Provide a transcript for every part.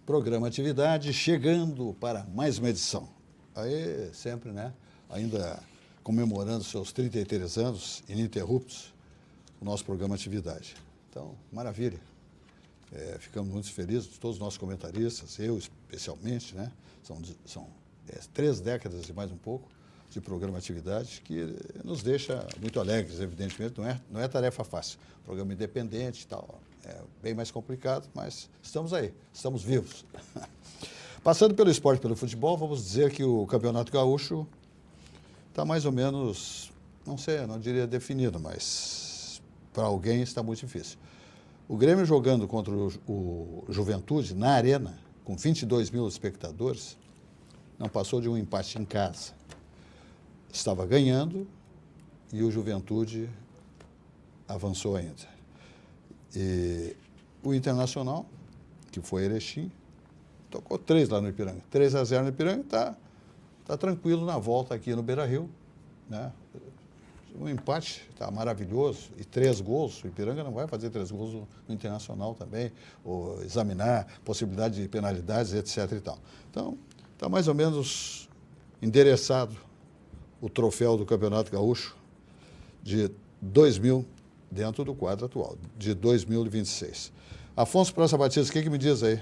Programa Atividade chegando para mais uma edição. Aí sempre, né? Ainda comemorando seus 33 anos ininterruptos, o nosso programa Atividade. Então, maravilha. Ficamos muito felizes, todos os nossos comentaristas, eu especialmente, né? São 3 décadas e mais um pouco de programa Atividade que nos deixa muito alegres, evidentemente, não é tarefa fácil. Programa independente e tal, é bem mais complicado, mas estamos aí, estamos vivos. Passando pelo esporte, pelo futebol, vamos dizer que o Campeonato Gaúcho está mais ou menos, não sei, não diria definido, mas para alguém está muito difícil. O Grêmio jogando contra o Juventude na Arena, com 22 mil espectadores, não passou de um empate em casa. Estava ganhando e o Juventude avançou ainda. E o Internacional, que foi Erechim, tocou 3 lá no Ipiranga. 3-0 no Ipiranga, tá tranquilo na volta aqui no Beira-Rio, né? Um empate está maravilhoso e 3 gols. O Ipiranga não vai fazer 3 gols no Internacional também, ou examinar possibilidade de penalidades, etc. e tal. Então, está mais ou menos endereçado o troféu do Campeonato Gaúcho de 2000 dentro do quadro atual, de 2026. Afonso Praça Batista, o que me diz aí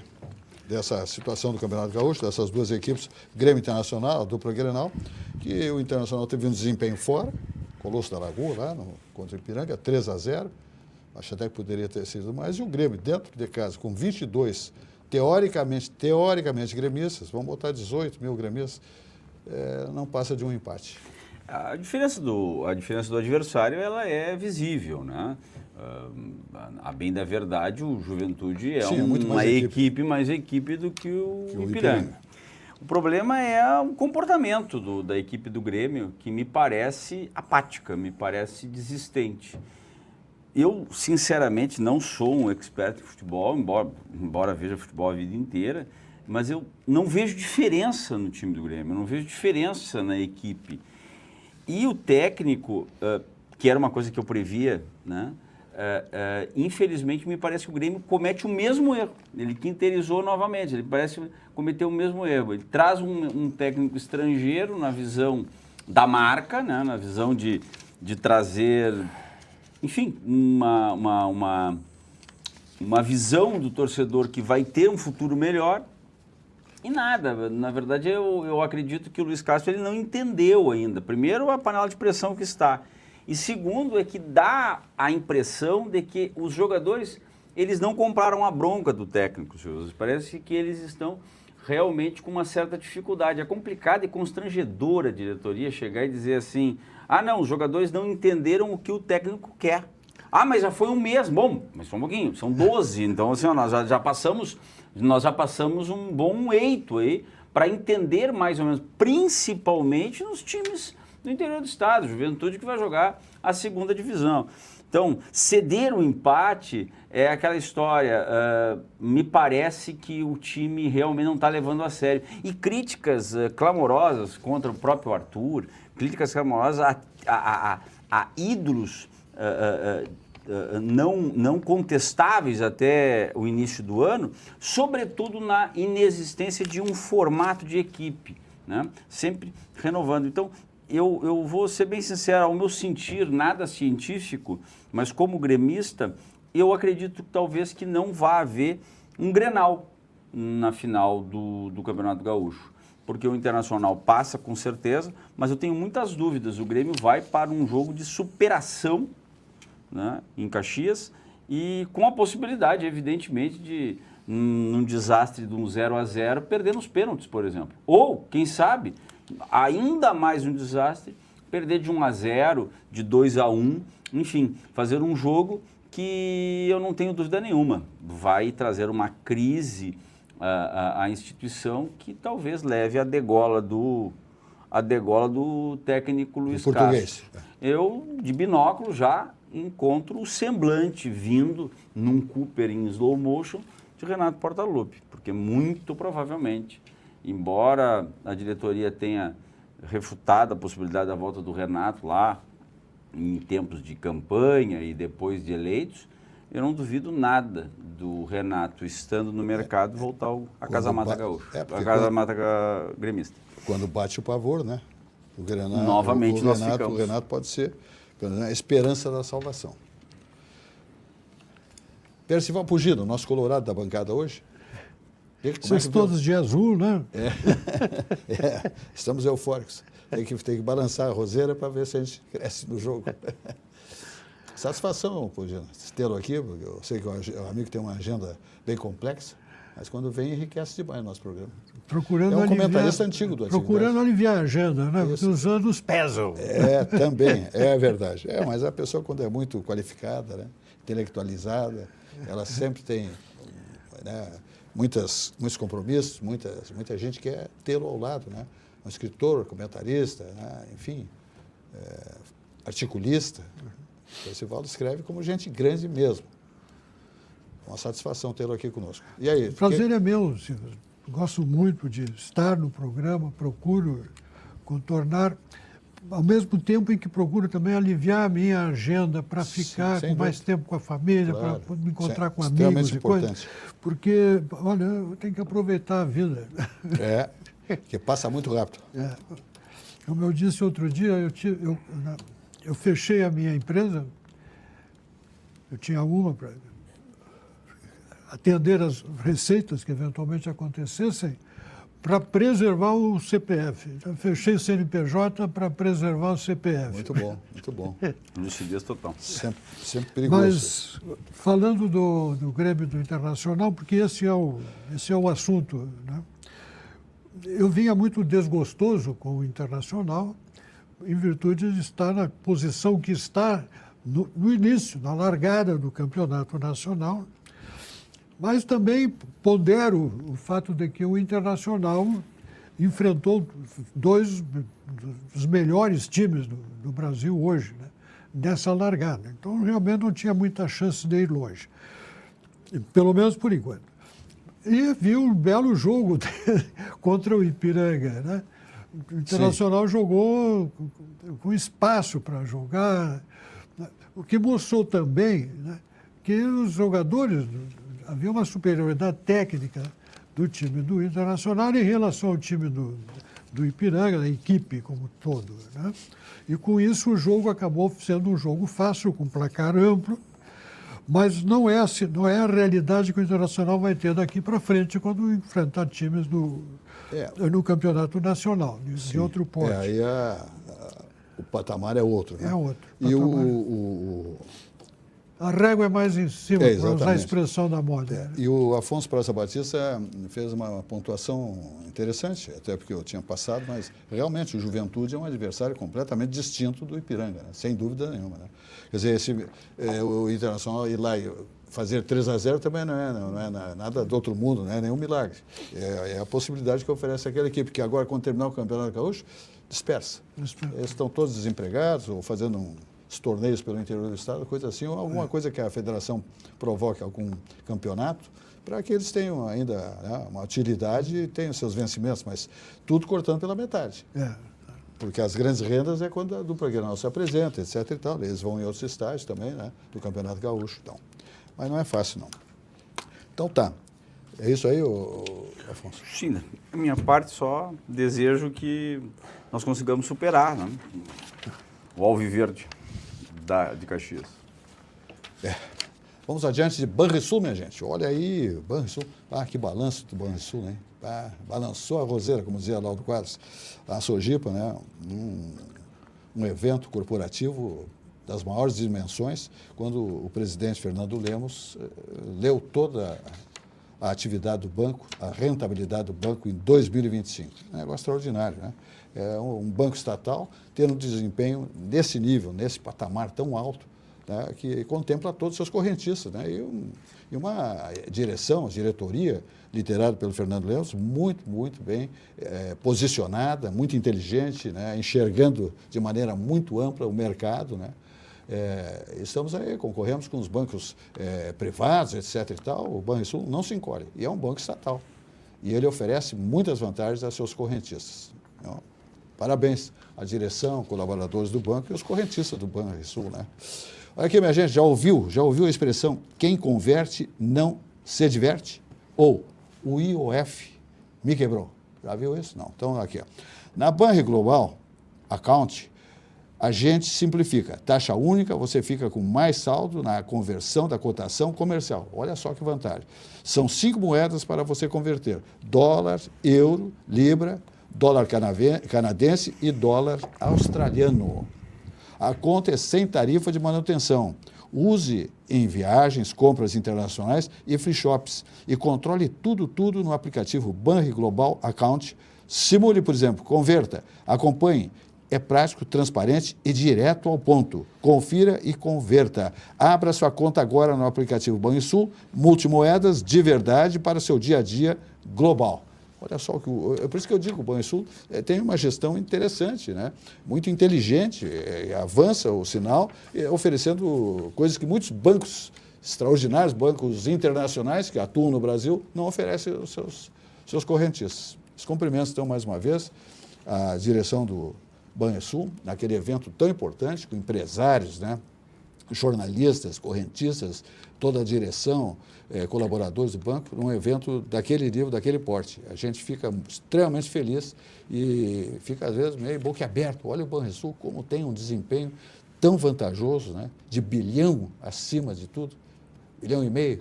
dessa situação do Campeonato Gaúcho, dessas duas equipes, Grêmio Internacional, a dupla Grenal, que o Internacional teve um desempenho fora, Colosso da Lagoa, lá contra o Ipiranga, 3-0, acho até que poderia ter sido mais, e o Grêmio, dentro de casa, com 22, teoricamente gremistas, vamos botar 18 mil gremistas, não passa de um empate. A diferença do adversário, ela é visível, né? A bem da verdade, o Juventude é muito uma mais equipe do que o Ipiranga. O problema é o comportamento da equipe do Grêmio, que me parece apática, me parece desistente. Eu, sinceramente, não sou um expert em futebol, embora veja futebol a vida inteira, mas eu não vejo diferença no time do Grêmio, eu não vejo diferença na equipe. E o técnico, que era uma coisa que eu previa, né? Infelizmente me parece que o Grêmio comete o mesmo erro. Ele quinterizou novamente, ele parece cometer o mesmo erro. Ele traz um técnico estrangeiro na visão da marca, né? Na visão de trazer, enfim, uma visão do torcedor que vai ter um futuro melhor. E nada, na verdade eu acredito que o Luiz Castro ele não entendeu ainda. Primeiro, a panela de pressão que está. E segundo, é que dá a impressão de que os jogadores, eles não compraram a bronca do técnico, senhores. Parece que eles estão realmente com uma certa dificuldade. É complicado e constrangedor a diretoria chegar e dizer assim, não, os jogadores não entenderam o que o técnico quer. Mas já foi um mês. Bom, mas só um pouquinho, são 12, então assim, nós já passamos um bom eito aí para entender mais ou menos, principalmente nos times do interior do estado, Juventude que vai jogar a 2ª divisão. Então, ceder o empate é aquela história, me parece que o time realmente não está levando a sério. E críticas clamorosas contra o próprio Arthur, críticas clamorosas a ídolos não contestáveis até o início do ano, sobretudo na inexistência de um formato de equipe, né? Sempre renovando. Então, eu vou ser bem sincero, ao meu sentir, nada científico, mas como gremista, eu acredito talvez que não vá haver um Grenal na final do Campeonato Gaúcho, porque o Internacional passa com certeza, mas eu tenho muitas dúvidas. O Grêmio vai para um jogo de superação, né, em Caxias, e com a possibilidade, evidentemente, de, num desastre de um 0-0, perder nos pênaltis, por exemplo. Ou, quem sabe, ainda mais um desastre, perder de 1-0, de 2-1, enfim, fazer um jogo que eu não tenho dúvida nenhuma, vai trazer uma crise à instituição que talvez leve a degola do técnico Luiz Castro. Eu, de binóculo, já encontro o semblante vindo num Cooper em slow motion de Renato Portaluppi, porque muito provavelmente, embora a diretoria tenha refutado a possibilidade da volta do Renato lá em tempos de campanha e depois de eleitos, eu não duvido nada do Renato, estando no mercado, voltar à Casa Mata Gaúcho, a Casa Mata Gremista. Quando bate o pavor, né? O Renato, Novamente nós ficamos. O Renato pode ser a esperança da salvação. Percival Pugido, nosso colorado da bancada hoje. Vocês todos de azul, né? Estamos eufóricos. Tem que balançar a roseira para ver se a gente cresce no jogo. Satisfação, Pugido, tê-lo aqui, porque eu sei que o amigo tem uma agenda bem complexa, mas quando vem enriquece demais o nosso programa. Procurando é um comentarista antigo do Atividade. Procurando aliviar a agenda, né? Porque os anos pesam. Também, é verdade. Mas a pessoa, quando é muito qualificada, né, intelectualizada, ela sempre tem, né, muitos compromissos, muita gente quer tê-lo ao lado, né? Um escritor, comentarista, né, enfim, articulista. O Percival escreve como gente grande mesmo. Uma satisfação tê-lo aqui conosco. E aí? O prazer é meu, Silvio. Gosto muito de estar no programa, procuro contornar, ao mesmo tempo em que procuro também aliviar a minha agenda para ficar com mais tempo com a família, claro, para me encontrar com amigos e coisas. Porque, olha, eu tenho que aproveitar a vida. Que passa muito rápido. Como eu disse outro dia, eu fechei a minha empresa, eu tinha uma para atender as receitas que eventualmente acontecessem, para preservar o CPF. Então, fechei o CNPJ para preservar o CPF. Muito bom, muito bom. Lucidez total. Sempre perigoso. Mas, falando do Grêmio do Internacional, porque esse é o assunto, né? Eu vinha muito desgostoso com o Internacional, em virtude de estar na posição que está no início, na largada do campeonato nacional, mas também pondero o fato de que o Internacional enfrentou dois dos melhores times do Brasil hoje, né, nessa largada. Então, realmente não tinha muita chance de ir longe, pelo menos por enquanto. E vi um belo jogo contra o Ipiranga, né? O Internacional jogou com espaço para jogar, o que mostrou também, né, que os jogadores, havia uma superioridade técnica do time do Internacional em relação ao time do Ipiranga, da equipe como todo, né? E com isso o jogo acabou sendo um jogo fácil, com placar amplo, mas não é a realidade que o Internacional vai ter daqui para frente quando enfrentar times no campeonato nacional, de outro porte. Aí o patamar é outro, né? É outro. E a régua é mais em cima, para usar a expressão da moda. E o Afonso Praça Batista fez uma pontuação interessante, até porque eu tinha passado, mas realmente o Juventude é um adversário completamente distinto do Ipiranga, né? Sem dúvida nenhuma, né? Quer dizer, o Internacional ir lá e fazer 3-0 também não é nada do outro mundo, não é nenhum milagre. É a possibilidade que oferece aquela equipe, que agora, quando terminar o Campeonato Gaúcho, dispersa. Eles estão todos desempregados ou fazendo uns torneios pelo interior do estado, coisa assim, ou alguma coisa que a federação provoque algum campeonato, para que eles tenham ainda, né, uma utilidade e tenham seus vencimentos, mas tudo cortando pela metade. Porque as grandes rendas é quando a dupla Grenal se apresenta, etc. e tal. Eles vão em outros estágios também, né, do Campeonato Gaúcho. Então. Mas não é fácil, não. Então tá. É isso aí, Afonso? Sim, da minha parte só desejo que nós consigamos superar, né, o Alviverde de Caxias. Vamos adiante de Banrisul, minha gente. Olha aí, Banrisul. Que balanço do Banrisul, né? Balançou a roseira, como dizia Laudo Quadros. A Sojipa, né? Um evento corporativo das maiores dimensões, quando o presidente Fernando Lemos leu toda a atividade do banco, a rentabilidade do banco em 2025. É um negócio extraordinário, né? É um banco estatal tendo um desempenho nesse nível, nesse patamar tão alto, né, que contempla todos os seus correntistas, né, e uma diretoria, liderada pelo Fernando Lemos, muito bem posicionada, muito inteligente, né, enxergando de maneira muito ampla o mercado, né. Estamos aí, concorremos com os bancos privados, etc. e tal. O Banrisul não se encolhe, e é um banco estatal. E ele oferece muitas vantagens a seus correntistas. Então, parabéns à direção, colaboradores do banco e os correntistas do Banrisul, né? Olha aqui, minha gente, já ouviu a expressão quem converte não se diverte? Ou o IOF me quebrou. Já viu isso? Não. Então, aqui, ó. Na Banri Global Account, a gente simplifica. Taxa única, você fica com mais saldo na conversão da cotação comercial. Olha só que vantagem. São 5 moedas para você converter. Dólar, euro, libra, dólar canadense e dólar australiano. A conta é sem tarifa de manutenção. Use em viagens, compras internacionais e free shops. E controle tudo no aplicativo Banri Global Account. Simule, por exemplo, converta, acompanhe. É prático, transparente e direto ao ponto. Confira e converta. Abra sua conta agora no aplicativo Banrisul, multimoedas de verdade para o seu dia a dia global. Olha só, é por isso que eu digo que o Banrisul tem uma gestão interessante, né? Muito inteligente, avança o sinal, oferecendo coisas que muitos bancos extraordinários, bancos internacionais que atuam no Brasil, não oferecem aos seus correntistas. Os cumprimentos, então, mais uma vez, a direção do Banrisul, naquele evento tão importante, com empresários, né, jornalistas, correntistas, toda a direção, colaboradores do banco, num evento daquele nível, daquele porte. A gente fica extremamente feliz e fica, às vezes, meio boquiaberto. Olha o Banrisul como tem um desempenho tão vantajoso, né, de bilhão acima de tudo, 1,5 bilhão.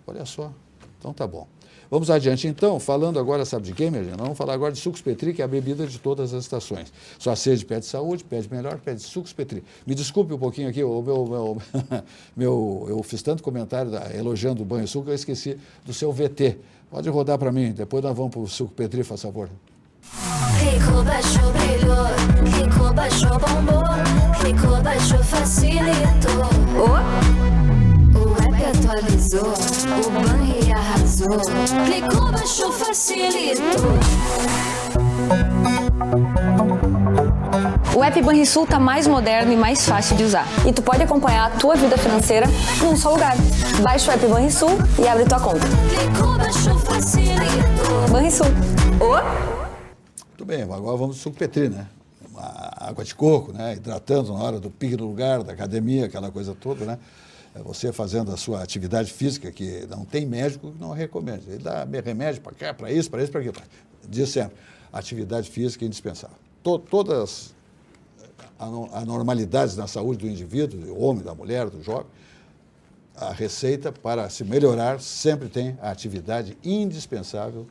Olha só, então tá bom. Vamos adiante, então, falando agora, sabe de quem, minha gente? Vamos falar agora de Sucos Petri, que é a bebida de todas as estações. Sua sede pede saúde, pede melhor, pede Sucos Petri. Me desculpe um pouquinho aqui, eu fiz tanto comentário elogiando o Banrisul que eu esqueci do seu VT. Pode rodar para mim, depois nós vamos para o Suco Petri, faz favor. Rico baixou, brilhou, Rico baixou, bombou, Rico baixou, facilitou. O app atualizou, o Banri arrasou, clicou, baixou, facilitou. O app Banrisul está mais moderno e mais fácil de usar. E tu pode acompanhar a tua vida financeira num só lugar. Baixa o app Banrisul e abre tua conta. Clicou, baixou, facilitou. Banrisul. Muito bem, agora vamos ao Suco Petri, né? Uma água de coco, né? Hidratando na hora do pique no lugar, da academia, aquela coisa toda, né? Você fazendo a sua atividade física, que não tem médico que não recomende. Ele dá remédio para cá, para isso, para aquilo. Diz sempre, atividade física é indispensável. Todas as normalidades na saúde do indivíduo, do homem, da mulher, do jovem, a receita para se melhorar sempre tem a atividade indispensável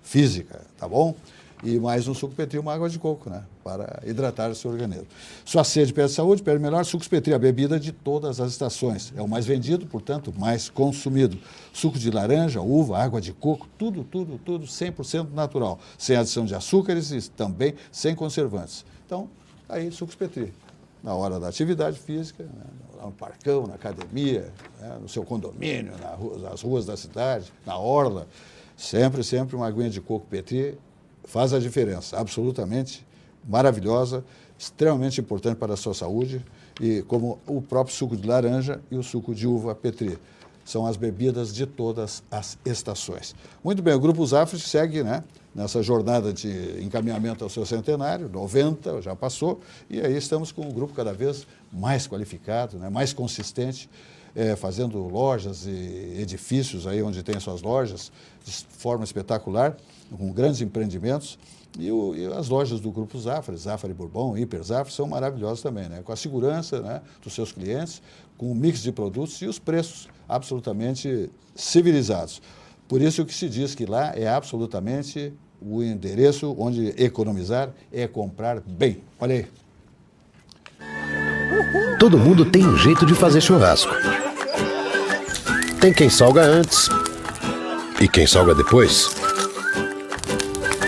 física, tá bom? E mais um Suco Petri, uma água de coco, né? Para hidratar o seu organismo. Sua sede pede saúde, pede melhor. Sucos Petri, a bebida de todas as estações. É o mais vendido, portanto, mais consumido. Suco de laranja, uva, água de coco, tudo 100% natural. Sem adição de açúcares e também sem conservantes. Então, aí, Sucos Petri. Na hora da atividade física, né? No parcão, na academia, né? No seu condomínio, nas ruas da cidade, na orla. Sempre uma aguinha de coco Petri faz a diferença, absolutamente maravilhosa, extremamente importante para a sua saúde, e como o próprio suco de laranja e o suco de uva Petri. São as bebidas de todas as estações. Muito bem, o Grupo Zafra segue, né, nessa jornada de encaminhamento ao seu centenário, 90, já passou, e aí estamos com um grupo cada vez mais qualificado, né, mais consistente, fazendo lojas e edifícios aí onde tem suas lojas, de forma espetacular, com grandes empreendimentos. E as lojas do Grupo Zafra, Zafra e Bourbon, Hiper Zafra, são maravilhosas também, né? Com a segurança, né, dos seus clientes, com o mix de produtos e os preços absolutamente civilizados. Por isso que se diz que lá é absolutamente o endereço onde economizar é comprar bem. Olha aí. Todo mundo tem um jeito de fazer churrasco. Tem quem salga antes e quem salga depois.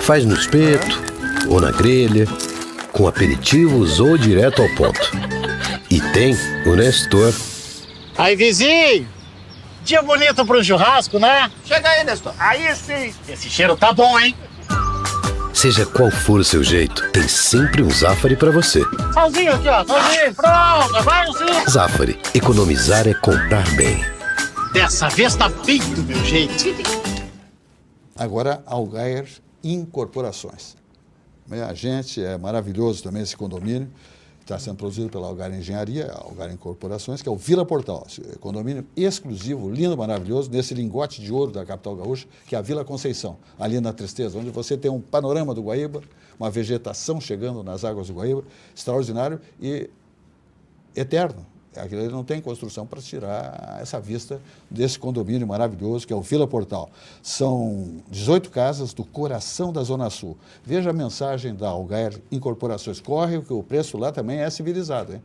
Faz no espeto ou na grelha, com aperitivos ou direto ao ponto. E tem o Nestor. Aí, vizinho! Dia bonito para um churrasco, né? Chega aí, Nestor. Aí sim! Esse cheiro tá bom, hein? Seja qual for o seu jeito, tem sempre um Zafari para você. Salzinho aqui, ó. Salzinho, pronto. Vai sim. Zafari, economizar é comprar bem. Dessa vez tá bem do meu jeito. Agora, Algair Incorporações. A gente, é maravilhoso também esse condomínio. está sendo produzido pela Algar Engenharia, Algar Incorporações, que é o Vila Portal, condomínio exclusivo, lindo, maravilhoso, nesse lingote de ouro da capital gaúcha, que é a Vila Conceição, ali na Tristeza, onde você tem um panorama do Guaíba, uma vegetação chegando nas águas do Guaíba, extraordinário e eterno. Aquilo não tem construção para tirar essa vista desse condomínio maravilhoso que é o Vila Portal. São 18 casas do coração da Zona Sul. Veja a mensagem da Algar Incorporações. Corre, que o preço lá também é civilizado, hein?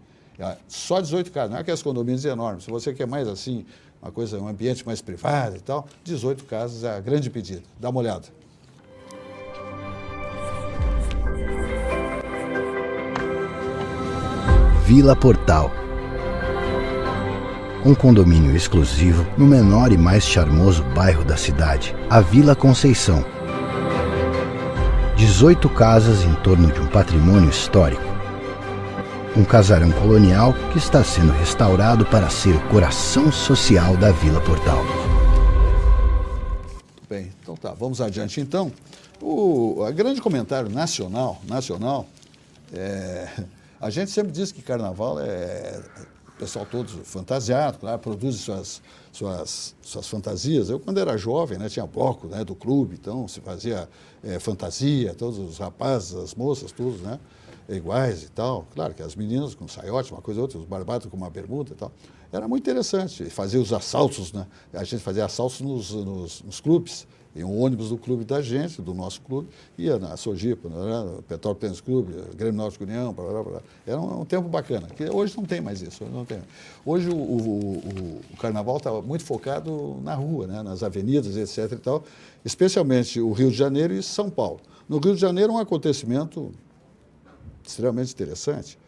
Só 18 casas, não é aqueles condomínios enormes. Se você quer mais assim, uma coisa, um ambiente mais privado e tal, 18 casas é a grande pedida. Dá uma olhada. Vila Portal. Um condomínio exclusivo no menor e mais charmoso bairro da cidade, a Vila Conceição. 18 casas em torno de um patrimônio histórico. Um casarão colonial que está sendo restaurado para ser o coração social da Vila Portal. Bem, então tá, vamos adiante então. O grande comentário nacional, a gente sempre diz que carnaval é o pessoal todo fantasiado, claro, produz suas fantasias. Eu, quando era jovem, né, tinha bloco, né, do clube, então se fazia fantasia, todos os rapazes, as moças, todos, né, iguais e tal. Claro que as meninas com saiote, uma coisa ou outra, os barbados com uma bermuda e tal. Era muito interessante. Fazia os assaltos, né? A gente fazia assaltos nos clubes. Em um ônibus do clube da gente, do nosso clube, ia na Sojipa, no Petrópolis Tênis Clube, Grêmio Náutico União, blá, blá, blá. Era um tempo bacana, que hoje não tem mais isso. Hoje o carnaval está muito focado na rua, né, nas avenidas, etc. e tal, especialmente o Rio de Janeiro e São Paulo. No Rio de Janeiro, um acontecimento extremamente interessante.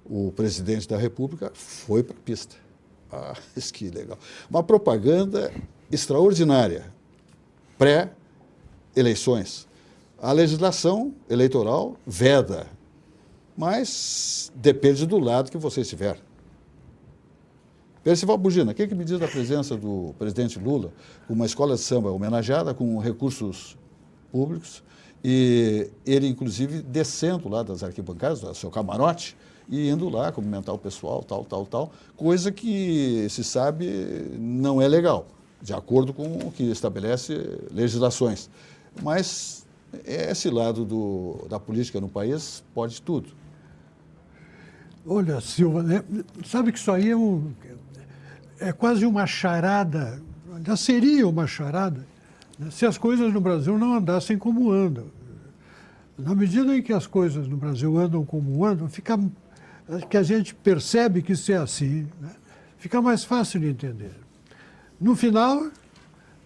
O presidente da República foi para a pista. Ah, isso que legal. Uma propaganda extraordinária. Pré-eleições. A legislação eleitoral veda, mas depende do lado que você estiver. Percival Bugina, o que me diz da presença do presidente Lula com uma escola de samba homenageada com recursos públicos e ele, inclusive, descendo lá das arquibancadas, do seu camarote, e indo lá cumprimentar o pessoal, tal, coisa que, se sabe, não é legal, de acordo com o que estabelece legislações. Mas esse lado da política no país pode tudo. Olha, Silva, né? Sabe que isso aí é quase uma charada, já seria uma charada, né, se as coisas no Brasil não andassem como andam. Na medida em que as coisas no Brasil andam como andam, que a gente percebe que isso é assim, né, fica mais fácil de entender. No final,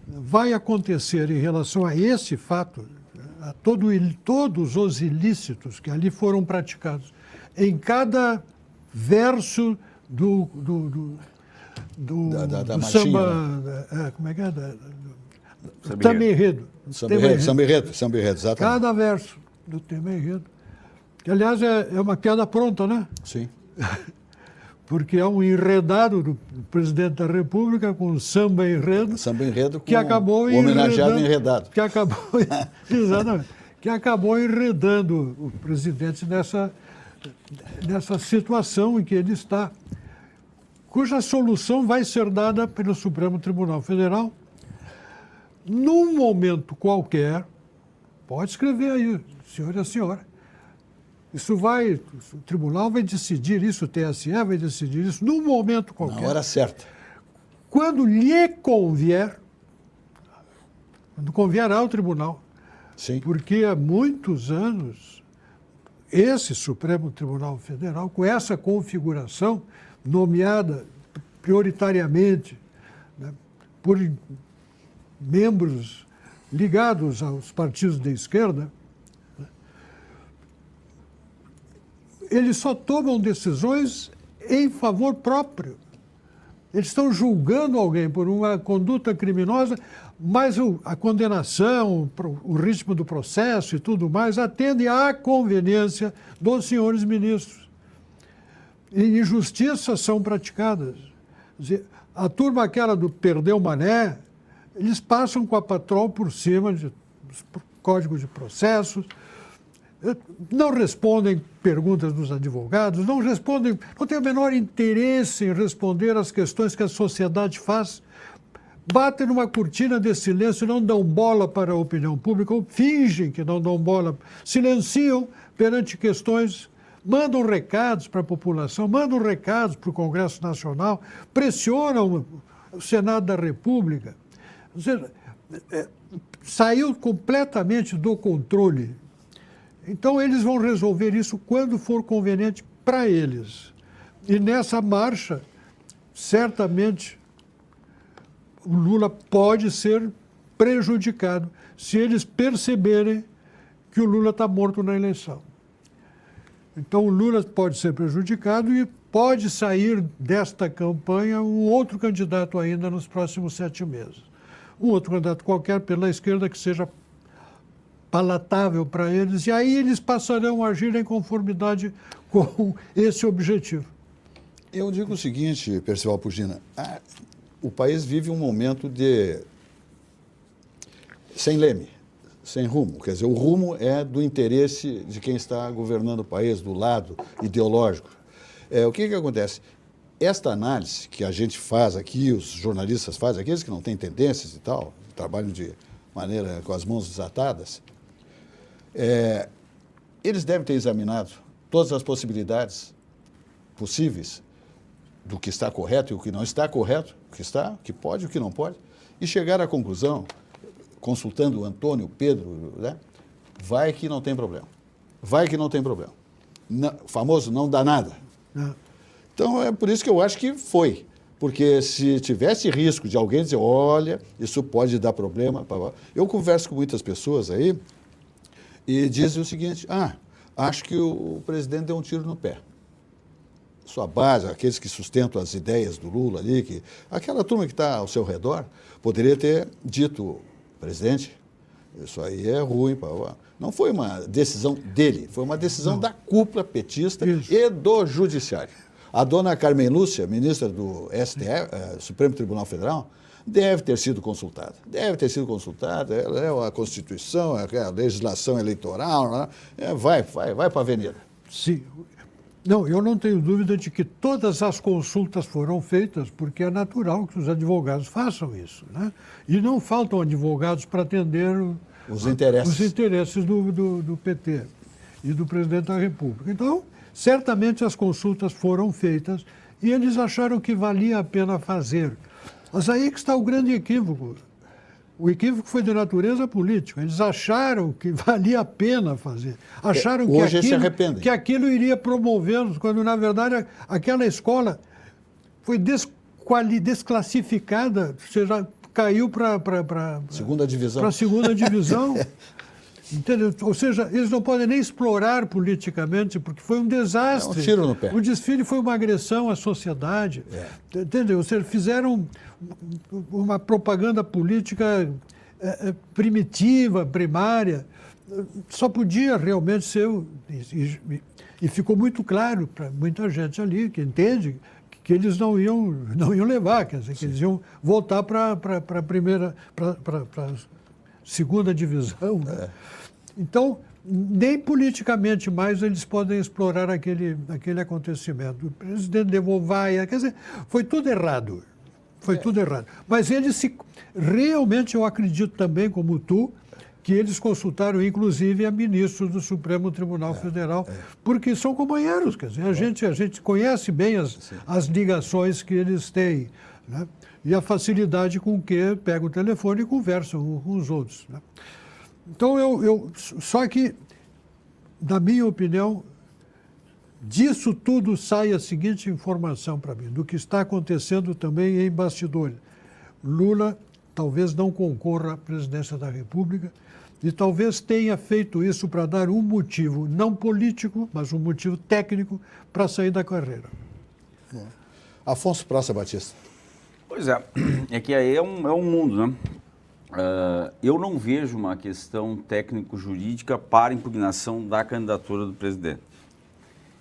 vai acontecer em relação a esse fato, a todos os ilícitos que ali foram praticados, em cada verso do samba, né? Como é que é? Samba enredo. Samba enredo, exatamente. Cada verso do tema enredo, que aliás é uma piada pronta, né? Sim. Porque é um enredado do presidente da República com samba enredo. Samba enredo com que acabou homenageado enredado. Que acabou, exatamente, que acabou enredando o presidente nessa situação em que ele está, cuja solução vai ser dada pelo Supremo Tribunal Federal num momento qualquer. Pode escrever aí, senhor e a senhora. O tribunal vai decidir isso, o TSE vai decidir isso num momento qualquer. Na hora certa. Quando lhe convier, quando convier ao tribunal. Sim. Porque há muitos anos, esse Supremo Tribunal Federal, com essa configuração, nomeada prioritariamente, né, por membros ligados aos partidos de esquerda, eles só tomam decisões em favor próprio. Eles estão julgando alguém por uma conduta criminosa, mas a condenação, o ritmo do processo e tudo mais atende à conveniência dos senhores ministros. E injustiças são praticadas. Quer dizer, a turma aquela do perdeu mané, eles passam com a patrol por cima do Código de Processos, não respondem perguntas dos advogados, não têm o menor interesse em responder às questões que a sociedade faz, batem numa cortina de silêncio, não dão bola para a opinião pública, ou fingem que não dão bola, silenciam perante questões, mandam recados para a população, mandam recados para o Congresso Nacional, pressionam o Senado da República. Ou seja, saiu completamente do controle. Então, eles vão resolver isso quando for conveniente para eles. E nessa marcha, certamente, o Lula pode ser prejudicado se eles perceberem que o Lula está morto na eleição. Então, o Lula pode ser prejudicado e pode sair desta campanha um outro candidato ainda nos próximos 7 meses. Um outro candidato qualquer pela esquerda que seja palatável para eles, e aí eles passarão a agir em conformidade com esse objetivo. Eu digo o seguinte, Percival Pugina, o país vive um momento sem leme, sem rumo. Quer dizer, o rumo é do interesse de quem está governando o país, do lado ideológico. O que acontece? Esta análise que a gente faz aqui, os jornalistas fazem, aqueles que não têm tendências e tal, trabalham de maneira com as mãos desatadas, eles devem ter examinado todas as possibilidades possíveis do que está correto e o que não está correto, o que pode e o que não pode, e chegar à conclusão, consultando o Antônio, o Pedro, né? Vai que não tem problema. Vai que não tem problema. O famoso não dá nada. Então, é por isso que eu acho que foi. Porque se tivesse risco de alguém dizer, olha, isso pode dar problema. Eu converso com muitas pessoas aí e dizem o seguinte, acho que o presidente deu um tiro no pé. Sua base, aqueles que sustentam as ideias do Lula ali, aquela turma que está ao seu redor, poderia ter dito, presidente, isso aí é ruim. Não foi uma decisão dele, foi uma decisão da cúpula petista e do judiciário. A dona Carmen Lúcia, ministra do STF, Supremo Tribunal Federal, deve ter sido consultada. Ela é a Constituição, a legislação eleitoral, vai para a avenida. Sim. Não, eu não tenho dúvida de que todas as consultas foram feitas, porque é natural que os advogados façam isso, né? E não faltam advogados para atender os interesses do PT e do presidente da República. Então, certamente as consultas foram feitas e eles acharam que valia a pena fazer. Mas aí que está o grande equívoco. O equívoco foi de natureza política. Eles acharam que valia a pena fazer. Acharam que aquilo iria promovê-los, quando, na verdade, aquela escola foi desclassificada, ou seja, caiu para segunda divisão. Para a segunda divisão. Entendeu? Ou seja, eles não podem nem explorar politicamente, porque foi um desastre. Um tiro no pé. O desfile foi uma agressão à sociedade. Entendeu? Ou seja, fizeram uma propaganda política primitiva, primária. Só podia realmente ser... E ficou muito claro para muita gente ali que entende que eles não iam levar, quer dizer, que eles iam voltar para a primeira... para segunda divisão. Né? Então, nem politicamente mais eles podem explorar aquele acontecimento. O presidente levou vaia, quer dizer, foi tudo errado. Foi tudo errado. Mas eles realmente, eu acredito também, como tu, que eles consultaram, inclusive, a ministros do Supremo Tribunal Federal, porque são companheiros, quer dizer, a gente conhece bem as ligações que eles têm, né? E a facilidade com que pegam o telefone e conversam com os outros. Né? Então, só que, na minha opinião, disso tudo sai a seguinte informação para mim, do que está acontecendo também em bastidores. Lula talvez não concorra à presidência da República e talvez tenha feito isso para dar um motivo, não político, mas um motivo técnico para sair da carreira. Afonso Praça Batista. Pois é que aí é um mundo, né? Eu não vejo uma questão técnico-jurídica para impugnação da candidatura do presidente.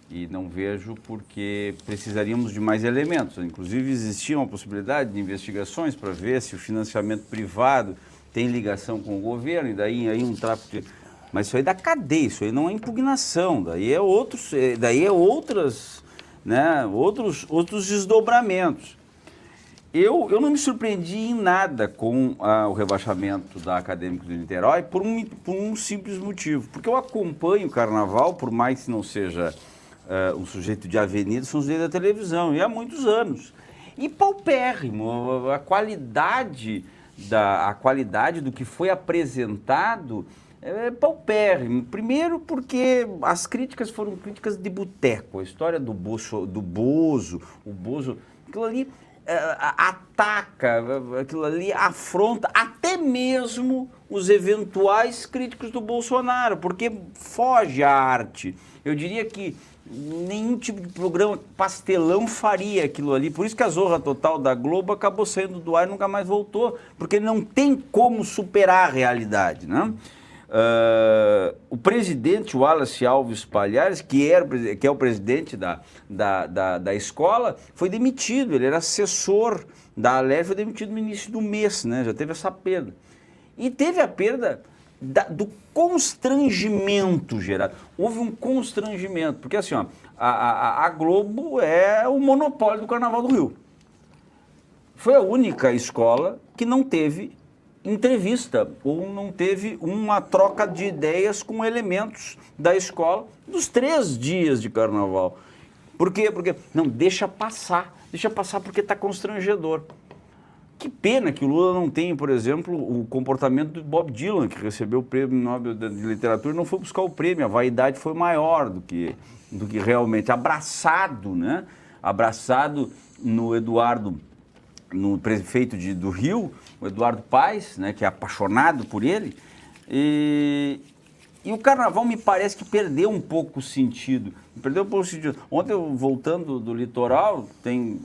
E não vejo porque precisaríamos de mais elementos. Inclusive, existia uma possibilidade de investigações para ver se o financiamento privado tem ligação com o governo, e daí aí um tráfico de... Mas isso aí é da cadeia, isso aí não é impugnação, daí é outros, né, outros desdobramentos. Eu não me surpreendi em nada com o rebaixamento da Acadêmica de Niterói por um simples motivo. Porque eu acompanho o Carnaval, por mais que não seja um sujeito de avenida, sou um sujeito da televisão, e há muitos anos. E paupérrimo, a qualidade do que foi apresentado é paupérrimo. Primeiro porque as críticas foram críticas de boteco. A história do Bozo, o Bozo, aquilo ali ataca, aquilo ali afronta até mesmo os eventuais críticos do Bolsonaro, porque foge à arte. Eu diria que nenhum tipo de programa pastelão faria aquilo ali. Por isso que a Zorra Total da Globo acabou saindo do ar e nunca mais voltou, porque não tem como superar a realidade, né? O presidente Wallace Alves Palhares, que é o presidente da escola, foi demitido. Ele era assessor da Alerj, foi demitido no início do mês, né? Já teve essa perda. E teve a perda do constrangimento, Gerardo. Houve um constrangimento, porque assim, ó, a Globo é o monopólio do Carnaval do Rio. Foi a única escola que não teve entrevista ou não teve uma troca de ideias com elementos da escola dos 3 dias de Carnaval. Por quê? Porque, não, deixa passar porque está constrangedor. Que pena que o Lula não tem, por exemplo, o comportamento do Bob Dylan, que recebeu o prêmio Nobel de Literatura e não foi buscar o prêmio. A vaidade foi maior do que realmente. Abraçado, né? Abraçado no Eduardo, no prefeito do Rio, o Eduardo Paes, né, que é apaixonado por ele. E o Carnaval me parece que perdeu um pouco o sentido. Ontem, voltando do litoral, tenho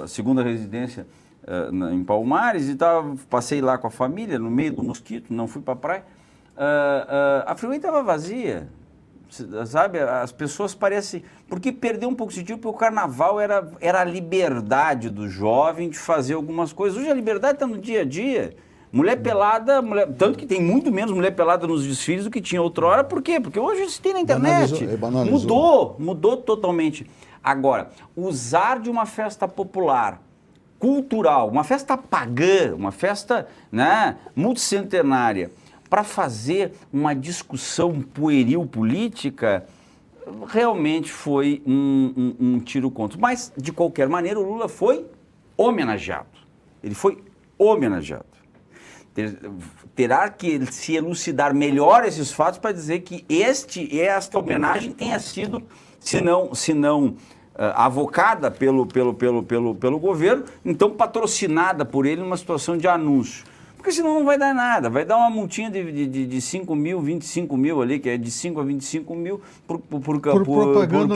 a segunda residência em Palmares e passei lá com a família, no meio do mosquito, não fui para a praia. A freeway estava vazia, sabe? As pessoas parecem... Porque perdeu um pouco de sentido, porque o Carnaval era a liberdade do jovem de fazer algumas coisas. Hoje a liberdade está no dia a dia. Mulher pelada, tanto que tem muito menos mulher pelada nos desfiles do que tinha outrora. Por quê? Porque hoje se tem na internet. Mudou totalmente. Agora, usar de uma festa popular, cultural, uma festa pagã, uma festa, né, multicentenária, para fazer uma discussão pueril política, realmente foi um tiro contra. Mas, de qualquer maneira, o Lula foi homenageado. Ele foi homenageado. Terá que se elucidar melhor esses fatos para dizer que esta homenagem tenha sido, se não avocada pelo governo, então patrocinada por ele numa situação de anúncio. Porque senão não vai dar nada, vai dar uma multinha de 5 mil, 25 mil ali, que é de 5 a 25 mil por propaganda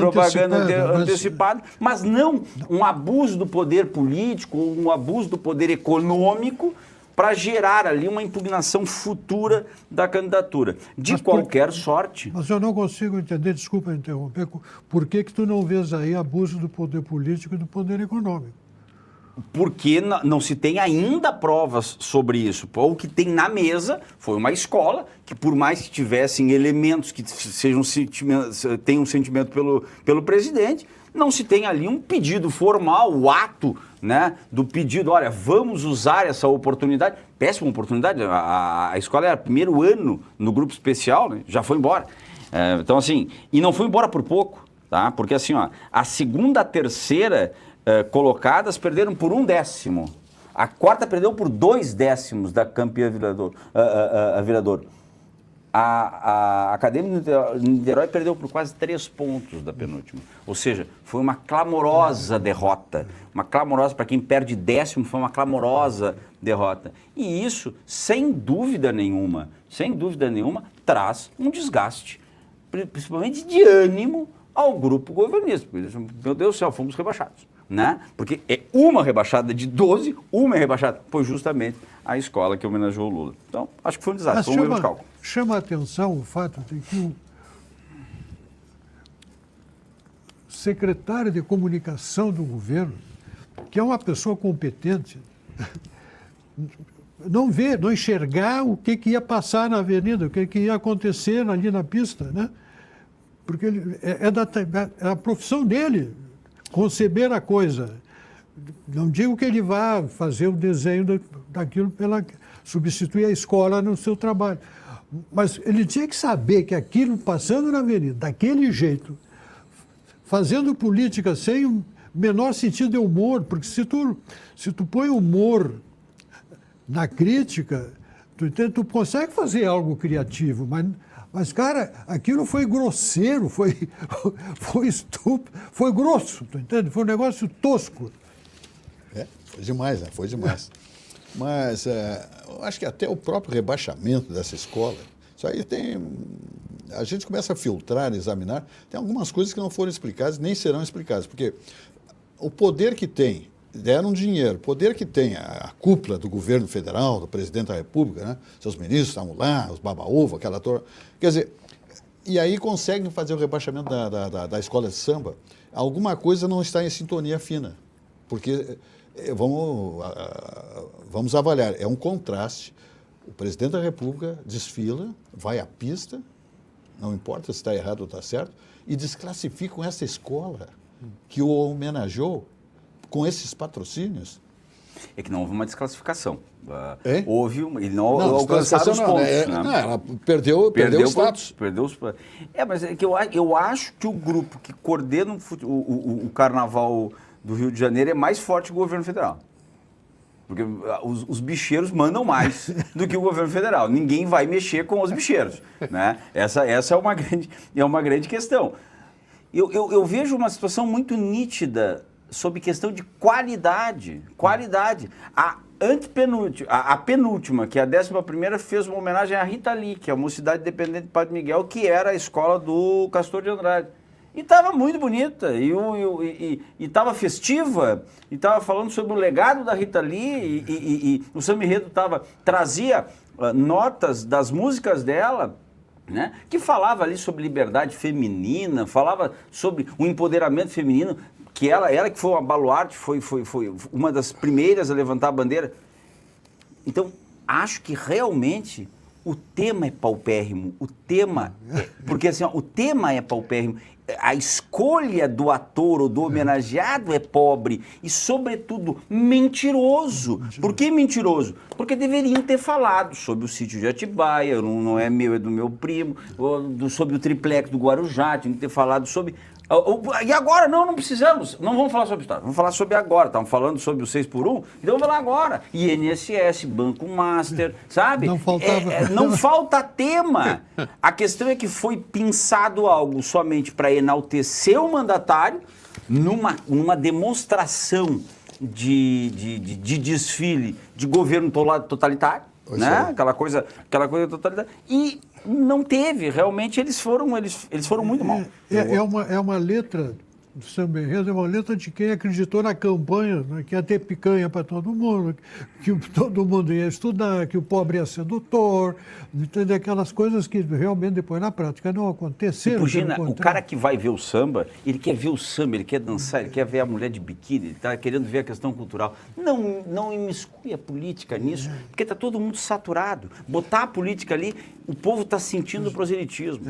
antecipada, mas não um abuso do poder político ou um abuso do poder econômico para gerar ali uma impugnação futura da candidatura. De qualquer sorte. Mas eu não consigo entender, desculpa interromper, por que tu não vês aí abuso do poder político e do poder econômico? Porque não se tem ainda provas sobre isso. O que tem na mesa foi uma escola que, por mais que tivessem elementos que tenham um sentimento pelo presidente, não se tem ali um pedido formal, o ato, né, do pedido, olha, vamos usar essa oportunidade. Péssima oportunidade, a escola era primeiro ano no grupo especial, né, já foi embora. Então, assim, e não foi embora por pouco, tá? Porque, assim, ó, a segunda, a terceira colocadas perderam por 1/10. A quarta perdeu por 2/10 da campeã Viradouro. A Acadêmica de Niterói perdeu por quase 3 pontos da penúltima. Ou seja, foi uma clamorosa derrota. Uma clamorosa, para quem perde 10º, foi uma clamorosa derrota. E isso, sem dúvida nenhuma, traz um desgaste, principalmente de ânimo ao grupo governista. Meu Deus do céu, fomos rebaixados. Né? Porque é uma rebaixada de 12, uma rebaixada. Foi justamente a escola que homenageou o Lula. Então, acho que foi um desastre, foi um erro de cálculo. Chama a atenção o fato de que o secretário de comunicação do governo, que é uma pessoa competente, não ver, não enxergar o que ia passar na avenida, o que ia acontecer ali na pista, né? Porque é a profissão dele conceber a coisa. Não digo que ele vá fazer o desenho daquilo substituir a escola no seu trabalho, mas ele tinha que saber que aquilo passando na avenida, daquele jeito, fazendo política sem o menor sentido de humor, porque se tu põe humor na crítica, tu consegue fazer algo criativo, mas cara, aquilo foi grosseiro, foi estúpido, foi grosso, tu entende? Foi um negócio tosco. Foi demais, né? Foi demais. Mas eu acho que até o próprio rebaixamento dessa escola, isso aí a gente começa a filtrar, examinar, tem algumas coisas que não foram explicadas, nem serão explicadas, porque o poder que tem, deram dinheiro, o poder que tem a cúpula do governo federal, do presidente da República, né? Seus ministros estavam lá, os baba-ovo, aquela torre. Quer dizer, e aí conseguem fazer o rebaixamento da escola de samba. Alguma coisa não está em sintonia fina, porque vamos avaliar, é um contraste. O presidente da República desfila, vai à pista, não importa se está errado ou está certo, e desclassificam essa escola que o homenageou com esses patrocínios. É que não houve uma desclassificação. Hein? Ele não alcançaram os pontos. Né? Não, ela perdeu o status. Mas é que eu acho que o grupo que coordena o Carnaval do Rio de Janeiro é mais forte que o governo federal. Porque os bicheiros mandam mais do que o governo federal. Ninguém vai mexer com os bicheiros. Né? Essa é uma grande questão. Eu vejo uma situação muito nítida sobre questão de qualidade. A penúltima, que é a 11ª, fez uma homenagem à Rita Lee, que é a Mocidade Independente de Padre Miguel, que era a escola do Castor de Andrade. E estava muito bonita, e estava festiva, e estava falando sobre o legado da Rita Lee, e o samba enredo trazia notas das músicas dela, né, que falava ali sobre liberdade feminina, falava sobre o empoderamento feminino, que ela que foi uma baluarte, foi uma das primeiras a levantar a bandeira. Então, acho que realmente o tema é paupérrimo, porque assim, o tema é paupérrimo, a escolha do ator ou do homenageado é pobre e, sobretudo, mentiroso. Por que mentiroso? Porque deveriam ter falado sobre o sítio de Atibaia, não é meu, é do meu primo, sobre o triplex do Guarujá, tinham que ter falado sobre... E agora? Não precisamos. Não vamos falar sobre história. Vamos falar sobre agora. Estamos falando sobre o 6x1, então vamos falar agora. INSS, Banco Master, sabe? Não faltava. Não falta tema. A questão é que foi pensado algo somente para enaltecer o mandatário numa demonstração de desfile de governo totalitário, né? Aquela coisa totalitária. E não teve, realmente eles foram muito mal. É uma letra do samba enredo, é uma letra de quem acreditou na campanha, né, que ia ter picanha para todo mundo, que todo mundo ia estudar, que o pobre ia ser doutor, entendeu? Aquelas coisas que realmente depois na prática não aconteceram. Imagina, o cara que vai ver o samba, ele quer ver o samba, ele quer dançar, ele quer ver a mulher de biquíni, ele está querendo ver a questão cultural. Não imiscui a política nisso, porque está todo mundo saturado. Botar a política ali, o povo está sentindo o proselitismo.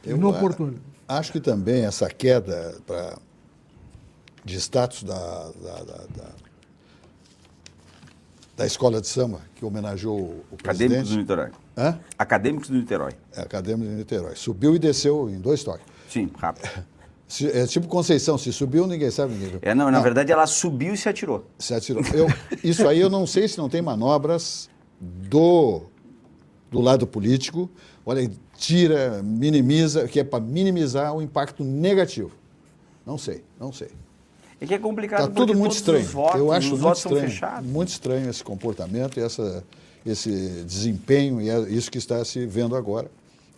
Inoportuno. Acho que também essa queda de status da escola de samba, que homenageou o presidente. Acadêmicos do Niterói. Hã? Acadêmicos do Niterói. Acadêmicos do Niterói. Subiu e desceu em 2 toques. Sim, rápido. É tipo Conceição, se subiu, ninguém sabe, ninguém viu. Na verdade, ela subiu e se atirou. Se atirou. Isso aí eu não sei se não tem manobras do lado político. Olha, minimiza, que é para minimizar o impacto negativo. Não sei. É que é complicado. Está tudo muito estranho. Eu acho muito estranho esse comportamento e esse desempenho, e é isso que está se vendo agora.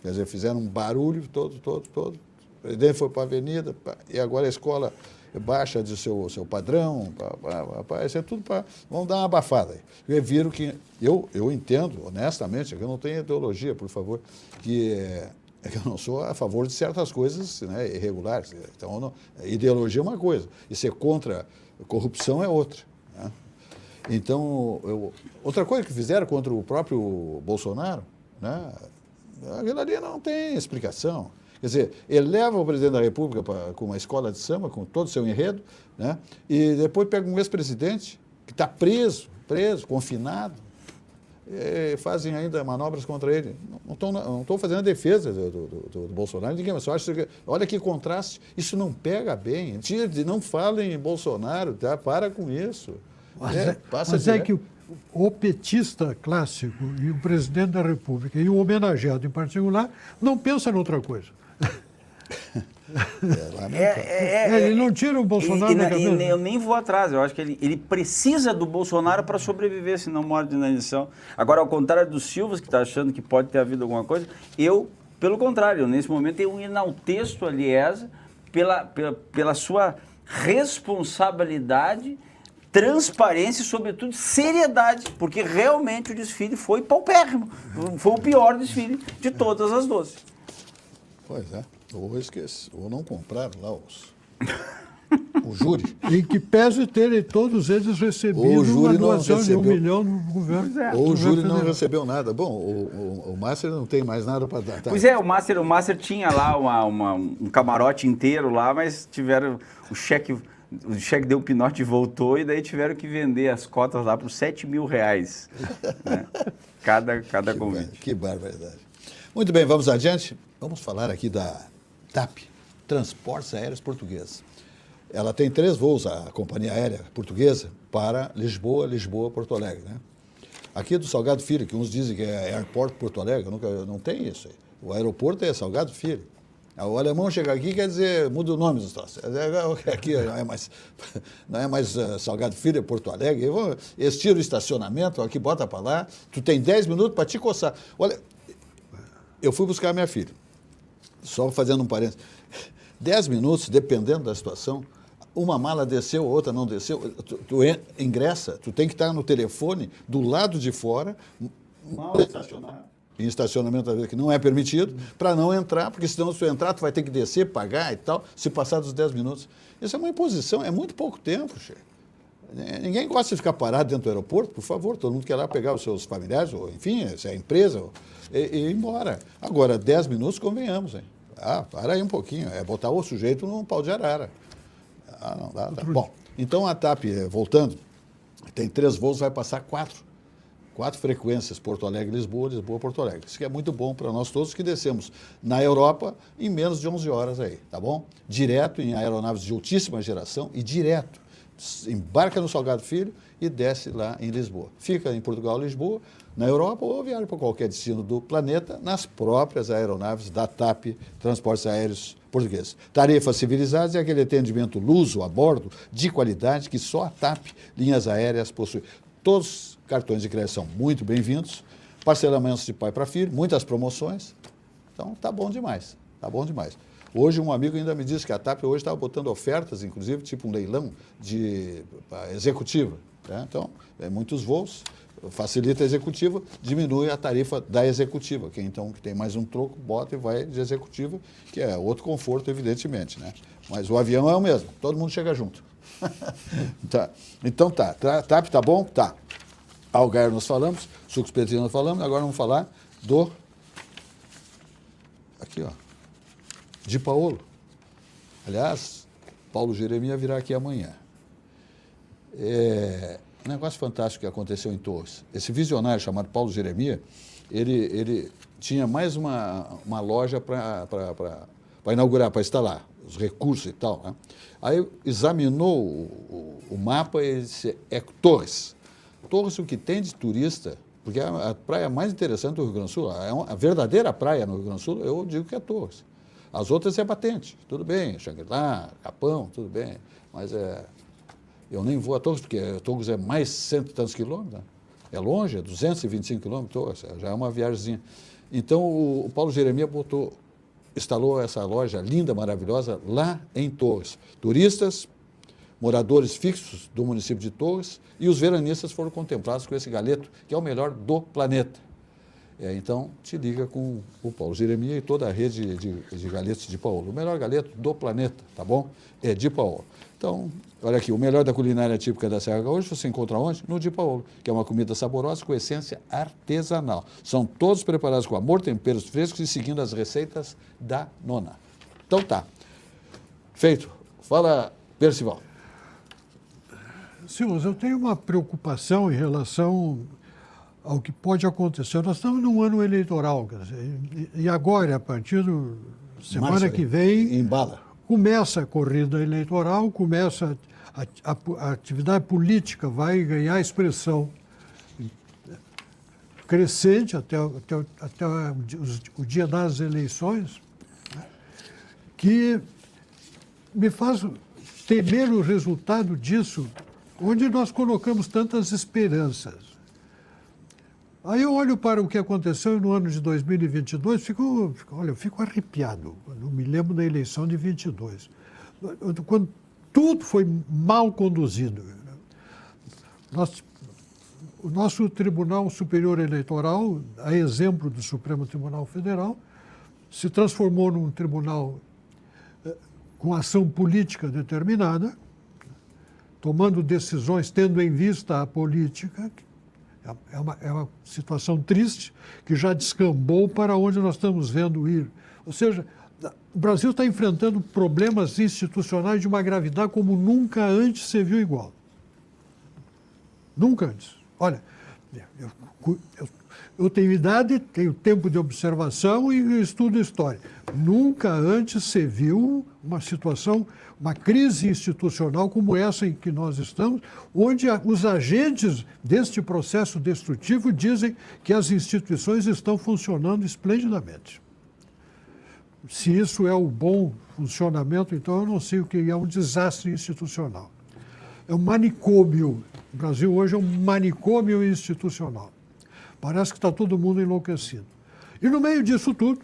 Quer dizer, fizeram um barulho todo. O presidente foi para a avenida, e agora a escola baixa de seu padrão, isso é tudo para... Vamos dar uma abafada aí. Viram que... Eu entendo, honestamente, que eu não tenho ideologia, por favor, que eu não sou a favor de certas coisas, né, irregulares. Então, ideologia é uma coisa, e ser contra a corrupção é outra. Né? Então, outra coisa que fizeram contra o próprio Bolsonaro, né? Aquilo ali não tem explicação. Quer dizer, ele leva o presidente da República com uma escola de samba, com todo o seu enredo, né? E depois pega um ex-presidente que está preso, confinado, e fazem ainda manobras contra ele. Não estou fazendo a defesa do Bolsonaro, ninguém, mas só acho que, olha que contraste, isso não pega bem. Não falem em Bolsonaro, tá? Para com isso. Mas é que o petista clássico e o presidente da República e o homenageado em particular não pensa em outra coisa. Ele não tira o Bolsonaro da cabeça. Eu nem vou atrás, eu acho que ele precisa do Bolsonaro para sobreviver, senão morre de inanição. Agora, ao contrário do Silva, que está achando que pode ter havido alguma coisa, pelo contrário, nesse momento eu enalteço a Liesa pela sua responsabilidade, transparência e, sobretudo, seriedade, porque realmente o desfile foi paupérrimo. Foi o pior desfile de todas as 12. Pois é, ou esqueci, ou não compraram lá o júri. Em que pese terem todos eles recebido uma doação de 1 milhão no governo. Ou o júri não recebeu nada. Bom, o Master não tem mais nada para dar. Pois é, o Master tinha lá um camarote inteiro lá, mas tiveram o cheque deu pinote e voltou, e daí tiveram que vender as cotas lá por R$7.000, né? Cada convite. Que barbaridade. Muito bem, vamos adiante. Vamos falar aqui da TAP, Transportes Aéreos Portugueses. Ela tem 3 voos, a companhia aérea portuguesa, para Lisboa, Porto Alegre, né? Aqui do Salgado Filho, que uns dizem que é Airport Porto Alegre, não tem isso aí. O aeroporto é Salgado Filho. O alemão chega aqui, quer dizer, muda o nome dos troços. Aqui não é mais Salgado Filho, é Porto Alegre. Eles tiram o estacionamento, aqui bota para lá, tu tem 10 minutos para te coçar. Olha, eu fui buscar a minha filha, só fazendo um parênteses. 10 minutos, dependendo da situação, uma mala desceu, outra não desceu, tu ingressa, tu tem que estar no telefone, do lado de fora, mal estacionado. Em estacionamento, às vezes, que não é permitido, para não entrar, porque senão, se tu entrar, tu vai ter que descer, pagar e tal, se passar dos 10 minutos. Isso é uma imposição, é muito pouco tempo, chefe. Ninguém gosta de ficar parado dentro do aeroporto, por favor, todo mundo quer lá pegar os seus familiares, ou enfim, se é a empresa, e ir embora. Agora, 10 minutos, convenhamos, hein? Para aí um pouquinho, é botar o sujeito num pau de arara. Não dá. Bom, então a TAP, voltando, tem 3 voos, vai passar 4 frequências, Porto Alegre, Lisboa, Porto Alegre. Isso que é muito bom para nós todos que descemos na Europa em menos de 11 horas aí, tá bom? Direto em aeronaves de altíssima geração e direto. Embarca no Salgado Filho e desce lá em Lisboa. Fica em Portugal, Lisboa, na Europa ou viaja para qualquer destino do planeta nas próprias aeronaves da TAP, Transportes Aéreos Portugueses. Tarifas civilizadas e aquele atendimento luso a bordo de qualidade que só a TAP Linhas Aéreas possui. Todos os cartões de crédito são muito bem-vindos, parcelamentos de pai para filho, muitas promoções. Então, tá bom demais, tá bom demais. Hoje, um amigo ainda me disse que a TAP hoje estava botando ofertas, inclusive, tipo um leilão de executiva. Né? Então, muitos voos, facilita a executiva, diminui a tarifa da executiva. Quem então que tem mais um troco, bota e vai de executiva, que é outro conforto, evidentemente. Né? Mas o avião é o mesmo, todo mundo chega junto. Tá. Então tá, TAP tá bom? Tá. Algar nós falamos, Sucos Petrinos nós falamos, agora vamos falar do... Aqui, ó. De Paolo. Aliás, Paulo Jeremias virá aqui amanhã. Um negócio fantástico que aconteceu em Torres. Esse visionário chamado Paulo Jeremias, ele tinha mais uma loja para inaugurar, para instalar os recursos e tal. Né? Aí examinou o mapa e disse, Torres. Torres, o que tem de turista, porque é a praia mais interessante do Rio Grande do Sul, a verdadeira praia no Rio Grande do Sul, eu digo que é Torres. As outras é Batente, tudo bem, Xangri-Lá, Capão, tudo bem, mas eu nem vou a Torres, porque Torres é mais 100 e tantos quilômetros, né? É longe, é 225 quilômetros, já é uma viagemzinha. Então, o Paulo Jeremias instalou essa loja linda, maravilhosa, lá em Torres. Turistas, moradores fixos do município de Torres e os veranistas foram contemplados com esse galeto, que é o melhor do planeta. Então, te liga com o Paulo Jeremias e toda a rede de galetos de Paulo. O melhor galeto do planeta, tá bom? É de Paulo. Então, olha aqui, o melhor da culinária típica da Serra Gaúcha você encontra onde? No de Paulo, que é uma comida saborosa com essência artesanal. São todos preparados com amor, temperos frescos e seguindo as receitas da nona. Então tá. Feito. Fala, Percival. Silvio, eu tenho uma preocupação em relação ao que pode acontecer. Nós estamos num ano eleitoral, quer dizer, e agora, a partir da semana que vem, embala. Começa a corrida eleitoral, começa a atividade política, vai ganhar expressão crescente até o dia das eleições, né, que me faz temer o resultado disso, onde nós colocamos tantas esperanças. Aí eu olho para o que aconteceu no ano de 2022, eu fico arrepiado quando me lembro da eleição de 22, quando tudo foi mal conduzido. O nosso Tribunal Superior Eleitoral, a exemplo do Supremo Tribunal Federal, se transformou num tribunal com ação política determinada, tomando decisões tendo em vista a política. É uma situação triste que já descambou para onde nós estamos vendo ir. Ou seja, o Brasil está enfrentando problemas institucionais de uma gravidade como nunca antes se viu igual. Nunca antes. Olha, eu tenho idade, tenho tempo de observação e estudo história. Nunca antes se viu uma situação, uma crise institucional como essa em que nós estamos, onde os agentes deste processo destrutivo dizem que as instituições estão funcionando esplendidamente. Se isso é o bom funcionamento, então eu não sei o que é um desastre institucional. É um manicômio. O Brasil hoje é um manicômio institucional. Parece que está todo mundo enlouquecido. E no meio disso tudo,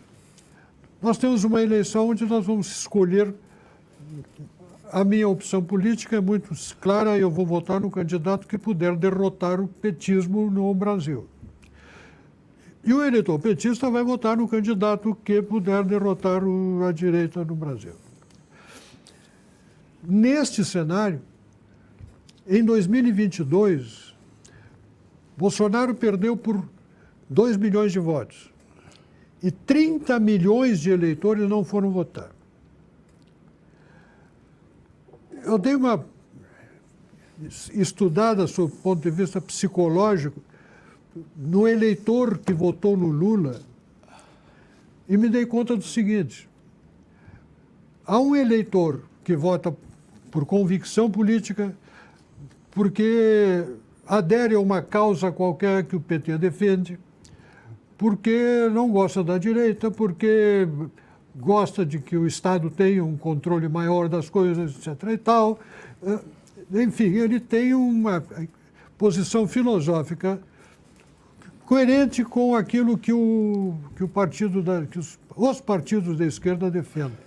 nós temos uma eleição onde nós vamos escolher. A minha opção política é muito clara, eu vou votar no candidato que puder derrotar o petismo no Brasil. E o eleitor petista vai votar no candidato que puder derrotar a direita no Brasil. Neste cenário, em 2022, Bolsonaro perdeu por 2 milhões de votos e 30 milhões de eleitores não foram votar. Eu dei uma estudada sob o ponto de vista psicológico no eleitor que votou no Lula e me dei conta do seguinte: há um eleitor que vota por convicção política, porque adere a uma causa qualquer que o PT defende, porque não gosta da direita, porque gosta de que o Estado tenha um controle maior das coisas, etc. e tal. Enfim, ele tem uma posição filosófica coerente com aquilo que os partidos da esquerda defendem.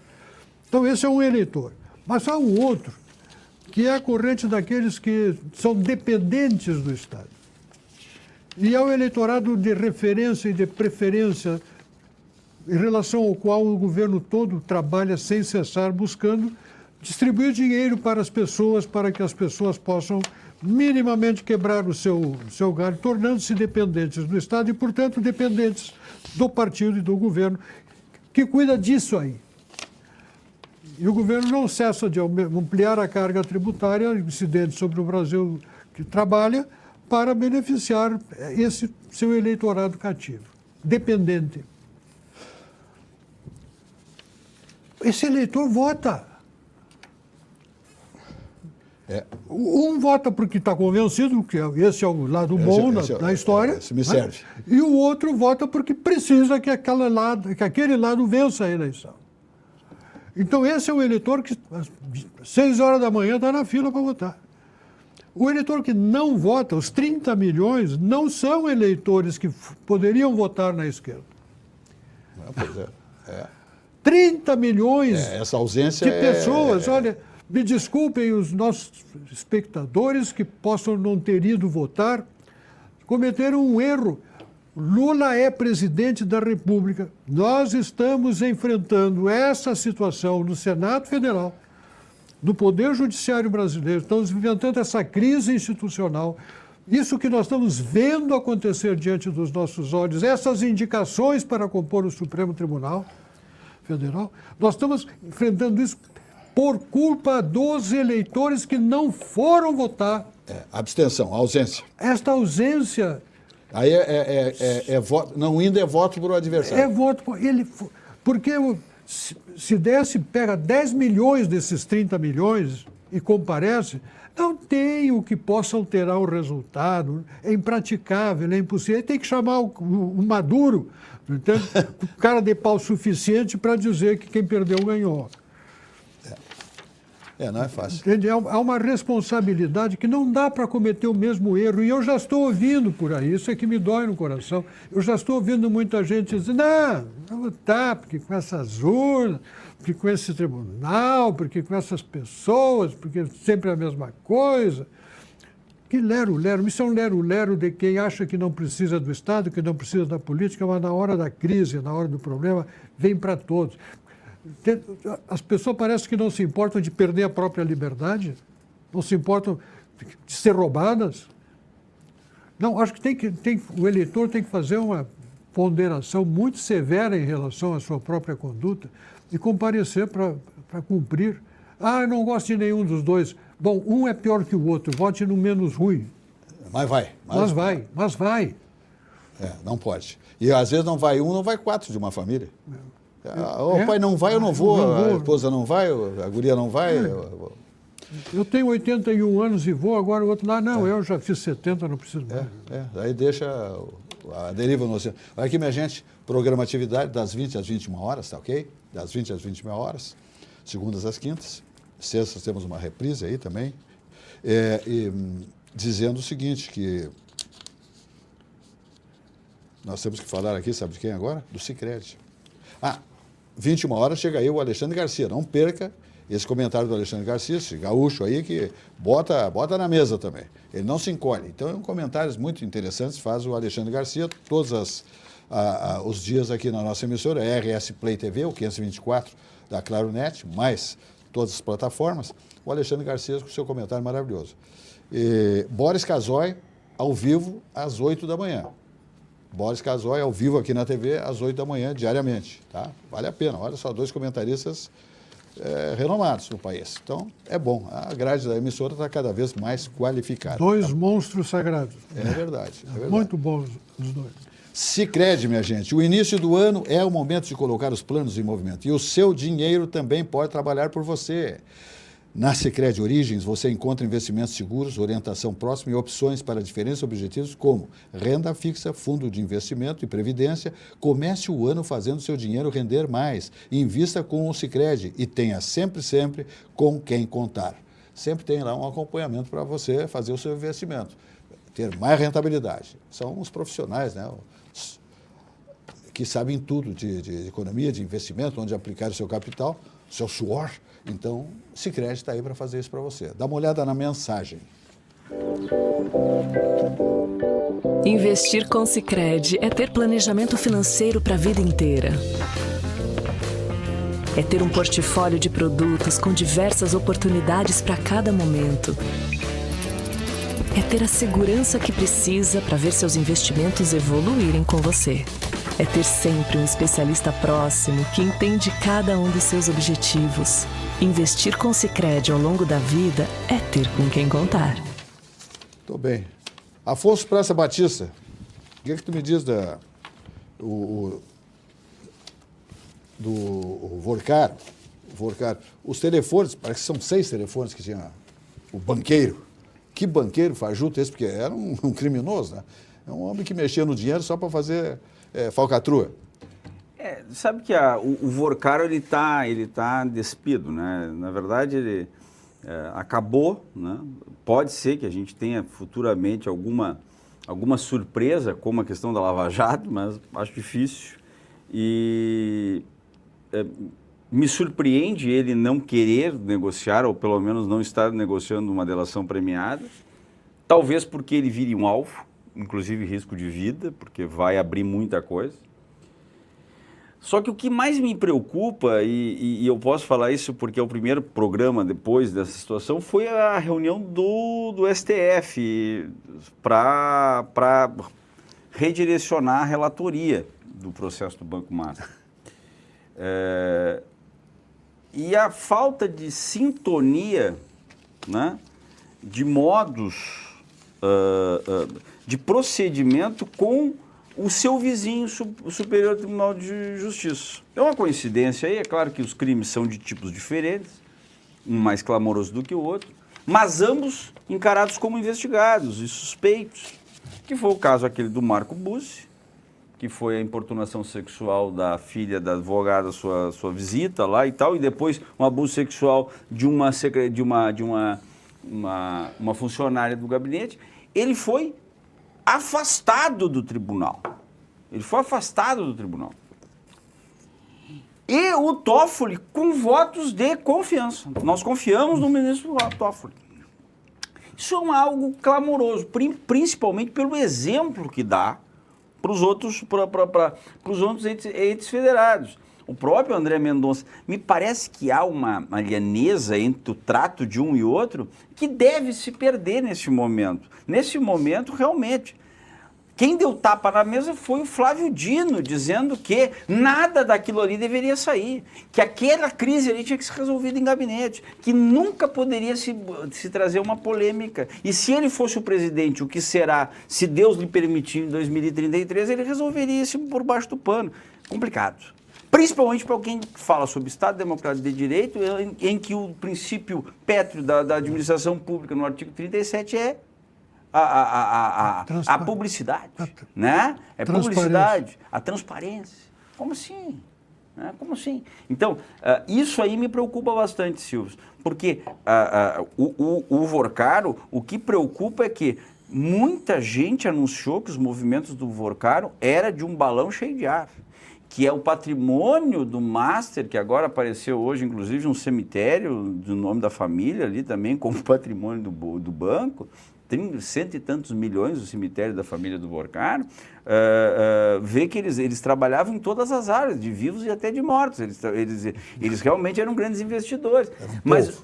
Então, esse é um eleitor. Mas há um outro, que é a corrente daqueles que são dependentes do Estado. E é o eleitorado de referência e de preferência em relação ao qual o governo todo trabalha sem cessar, buscando distribuir dinheiro para as pessoas, para que as pessoas possam minimamente quebrar o seu galho, tornando-se dependentes do Estado e, portanto, dependentes do partido e do governo, que cuida disso aí. E o governo não cessa de ampliar a carga tributária incidente sobre o Brasil que trabalha para beneficiar esse seu eleitorado cativo, dependente. Esse eleitor vota. Um vota porque está convencido que esse é o lado bom da história. Esse me serve. E o outro vota porque precisa que aquele lado vença a eleição. Então, esse é o eleitor que às 6 horas da manhã está na fila para votar. O eleitor que não vota, os 30 milhões, não são eleitores que poderiam votar na esquerda. Pois é. 30 milhões essa ausência de pessoas. Olha, me desculpem os nossos espectadores que possam não ter ido votar, cometeram um erro Lula é presidente da República. Nós estamos enfrentando essa situação no Senado Federal, no Poder Judiciário brasileiro. Estamos enfrentando essa crise institucional. Isso que nós estamos vendo acontecer diante dos nossos olhos, essas indicações para compor o Supremo Tribunal Federal, nós estamos enfrentando isso por culpa dos eleitores que não foram votar. Abstenção, ausência. Esta ausência... Aí voto, não indo é voto para o adversário. É voto por ele, porque se desse, pega 10 milhões desses 30 milhões e comparece, não tem o que possa alterar o resultado, é impraticável, é impossível. Aí tem que chamar o Maduro, entende? O cara de pau suficiente para dizer que quem perdeu ganhou. Não é fácil. Entende? Há uma responsabilidade que não dá para cometer o mesmo erro. E eu já estou ouvindo por aí, isso é que me dói no coração. Eu já estou ouvindo muita gente dizendo, não lutar, porque com essas urnas, porque com esse tribunal, porque com essas pessoas, porque sempre a mesma coisa. Que lero-lero, isso é um lero-lero de quem acha que não precisa do Estado, que não precisa da política, mas na hora da crise, na hora do problema, vem para todos. As pessoas parecem que não se importam de perder a própria liberdade, não se importam de ser roubadas. Não, acho que o eleitor tem que fazer uma ponderação muito severa em relação à sua própria conduta e comparecer para cumprir. Eu não gosto de nenhum dos dois. Bom, um é pior que o outro, vote no menos ruim. Mas vai. Mas vai. Não pode. E às vezes não vai um, não vai 4 de uma família. O pai não vai, eu não vou, a esposa não vai, a guria não vai. Eu tenho 81 anos e vou, agora o outro lá, não, eu já fiz 70, não preciso mais. Aí deixa a deriva no oceano. Olha aqui, minha gente, programa atividade das 20 às 21 horas, tá ok? Das 20 às 21 horas, segundas às quintas, sextas temos uma reprise aí também, dizendo o seguinte, que nós temos que falar aqui, sabe de quem agora? Do Sicredi. 21 horas chega aí o Alexandre Garcia. Não perca esse comentário do Alexandre Garcia, esse gaúcho aí que bota na mesa também. Ele não se encolhe. Então, comentários muito interessantes faz o Alexandre Garcia todos os dias aqui na nossa emissora, RS Play TV, o 524 da Claronet, mais todas as plataformas. O Alexandre Garcia com seu comentário maravilhoso. Boris Casoy, ao vivo, às 8 da manhã. Boris Casoy ao vivo aqui na TV às 8 da manhã, diariamente. Tá? Vale a pena. Olha só, 2 comentaristas renomados no país. Então, é bom. A grade da emissora está cada vez mais qualificada. 2 monstros sagrados. É verdade. Muito bons os 2. Sicredi, minha gente. O início do ano é o momento de colocar os planos em movimento. E o seu dinheiro também pode trabalhar por você. Na Sicredi Origens, você encontra investimentos seguros, orientação próxima e opções para diferentes objetivos, como renda fixa, fundo de investimento e previdência. Comece o ano fazendo seu dinheiro render mais. Invista com o Sicredi e tenha sempre com quem contar. Sempre tem lá um acompanhamento para você fazer o seu investimento, ter mais rentabilidade. São os profissionais, né? Que sabem tudo de economia, de investimento, onde aplicar o seu capital, o seu suor. Então, Sicredi está aí para fazer isso para você. Dá uma olhada na mensagem. Investir com Sicredi é ter planejamento financeiro para a vida inteira. É ter um portfólio de produtos com diversas oportunidades para cada momento. É ter a segurança que precisa para ver seus investimentos evoluírem com você. É ter sempre um especialista próximo que entende cada um dos seus objetivos. Investir com Sicredi ao longo da vida é ter com quem contar. Tô bem. Afonso Praça Batista, o que tu me diz do Vorcar? Os telefones, parece que são 6 telefones que tinha o banqueiro. Que banqueiro fajuto esse, porque era um criminoso, né? É um homem que mexia no dinheiro só para fazer falcatrua. Sabe que o Vorcar ele tá despido, né? Na verdade, ele acabou, né? Pode ser que a gente tenha futuramente alguma surpresa, como a questão da Lava Jato, mas acho difícil. E me surpreende ele não querer negociar, ou pelo menos não estar negociando uma delação premiada, talvez porque ele vire um alvo, inclusive risco de vida, porque vai abrir muita coisa. Só que o que mais me preocupa, e eu posso falar isso porque é o primeiro programa depois dessa situação, foi a reunião do STF para redirecionar a relatoria do processo do Banco Master. E a falta de sintonia, né, de modos de procedimento com o seu vizinho Superior Tribunal de Justiça. É uma coincidência aí, é claro que os crimes são de tipos diferentes, um mais clamoroso do que o outro, mas ambos encarados como investigados e suspeitos, que foi o caso aquele do Marco Bussi, que foi a importunação sexual da filha da advogada, sua visita lá e tal, e depois um abuso sexual de uma funcionária do gabinete. Ele foi afastado do tribunal. Ele foi afastado do tribunal. E o Toffoli com votos de confiança. Nós confiamos no ministro Toffoli. Isso é algo clamoroso, principalmente pelo exemplo que dá para os outros entes federados. O próprio André Mendonça, me parece que há uma alianeza entre o trato de um e outro que deve se perder nesse momento. Nesse momento, realmente, quem deu tapa na mesa foi o Flávio Dino, dizendo que nada daquilo ali deveria sair, que aquela crise ali tinha que ser resolvida em gabinete, que nunca poderia se trazer uma polêmica. E se ele fosse o presidente, o que será, se Deus lhe permitir, em 2033, ele resolveria isso por baixo do pano. Complicado. Principalmente para quem fala sobre Estado Democrático de Direito, em que o princípio pétreo da administração pública, no artigo 37, é a publicidade, né? É publicidade, a transparência. Como assim? Né? Como assim? Então, isso aí me preocupa bastante, Silvio, porque o Vorcaro, o que preocupa é que muita gente anunciou que os movimentos do Vorcaro era de um balão cheio de ar, que é o patrimônio do Master, que agora apareceu hoje, inclusive, um cemitério do nome da família ali também, como patrimônio do banco, tem 100 e tantos milhões o cemitério da família do Vorcaro, vê que eles trabalhavam em todas as áreas, de vivos e até de mortos, eles realmente eram grandes investidores. Mas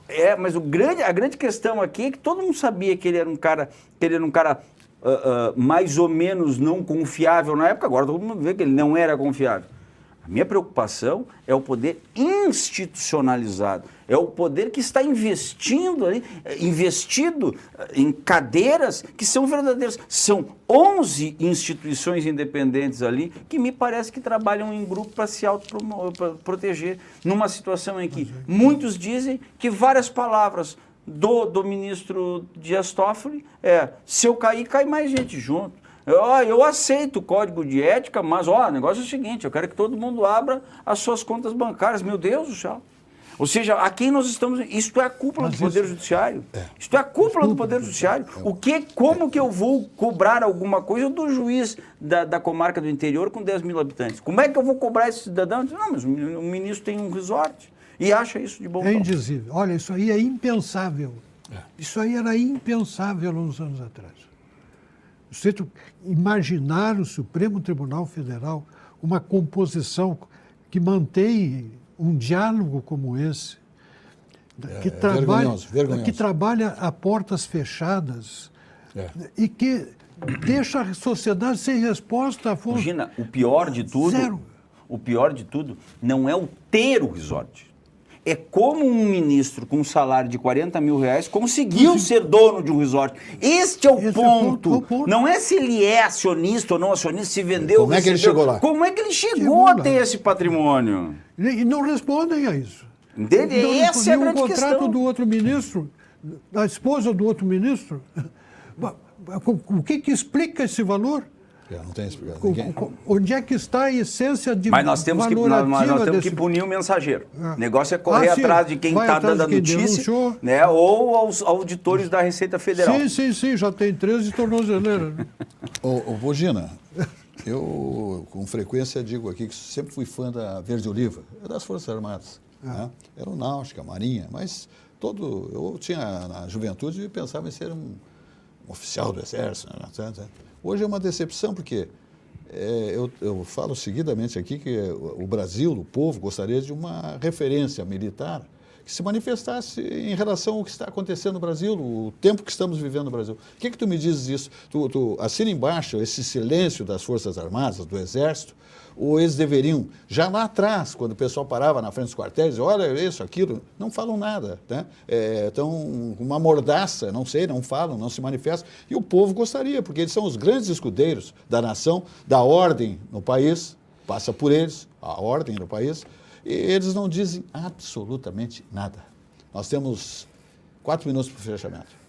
a grande questão aqui é que todo mundo sabia que ele era um cara mais ou menos não confiável na época, agora todo mundo vê que ele não era confiável. A minha preocupação é o poder institucionalizado, é o poder que está investido em cadeiras que são verdadeiras. São 11 instituições independentes ali que me parece que trabalham em grupo para se autoproteger, numa situação em que muitos dizem que várias palavras do ministro Dias Toffoli se eu cair, cai mais gente junto. Eu aceito o código de ética, mas o negócio é o seguinte, eu quero que todo mundo abra as suas contas bancárias. Meu Deus do céu. Ou seja, a quem nós estamos... Isto é a cúpula do Poder Judiciário. Isto é a cúpula do Poder Judiciário. Como que eu vou cobrar alguma coisa do juiz da comarca do interior com 10 mil habitantes? Como é que eu vou cobrar esse cidadão? Não, mas o ministro tem um resort e acha isso de bom tom. É indizível. Olha, isso aí é impensável. Isso aí era impensável uns anos atrás. Você imaginar o Supremo Tribunal Federal uma composição que mantém um diálogo como esse, que trabalha a portas fechadas e que deixa a sociedade sem resposta. Imagina, o pior de tudo não é o ter o resort. É como um ministro com um salário de 40 mil reais conseguiu ser dono de um resort. Este é o ponto. Não é se ele é acionista ou não acionista, se vendeu. Como é que ele chegou lá? Como é que ele chegou a ter esse patrimônio? E não respondem a isso. Essa é a grande questão. O contrato do outro ministro, da esposa do outro ministro, o que explica esse valor? Não tem explicação. Onde é que está a essência de Mas nós temos que punir o mensageiro. O negócio é correr atrás de quem está dando a notícia, né, ou aos auditores da Receita Federal. Sim, já tem 13 tornozeleiras. Ô, Bogina, eu com frequência digo aqui que sempre fui fã da Verde Oliva, das Forças Armadas. Né? Aeronáutica, Marinha, mas eu tinha, na juventude, pensava em ser um oficial do Exército. Hoje é uma decepção, porque eu falo seguidamente aqui que o Brasil, o povo, gostaria de uma referência militar que se manifestasse em relação ao que está acontecendo no Brasil, o tempo que estamos vivendo no Brasil. O que tu me dizes disso? Tu assina embaixo esse silêncio das Forças Armadas, do Exército, ou eles deveriam, já lá atrás, quando o pessoal parava na frente dos quartéis, olha isso, aquilo, não falam nada, né? Então, uma mordaça, não sei, não falam, não se manifestam, e o povo gostaria, porque eles são os grandes escudeiros da nação, da ordem no país, passa por eles, a ordem no país, e eles não dizem absolutamente nada. Nós temos 4 minutos para o fechamento.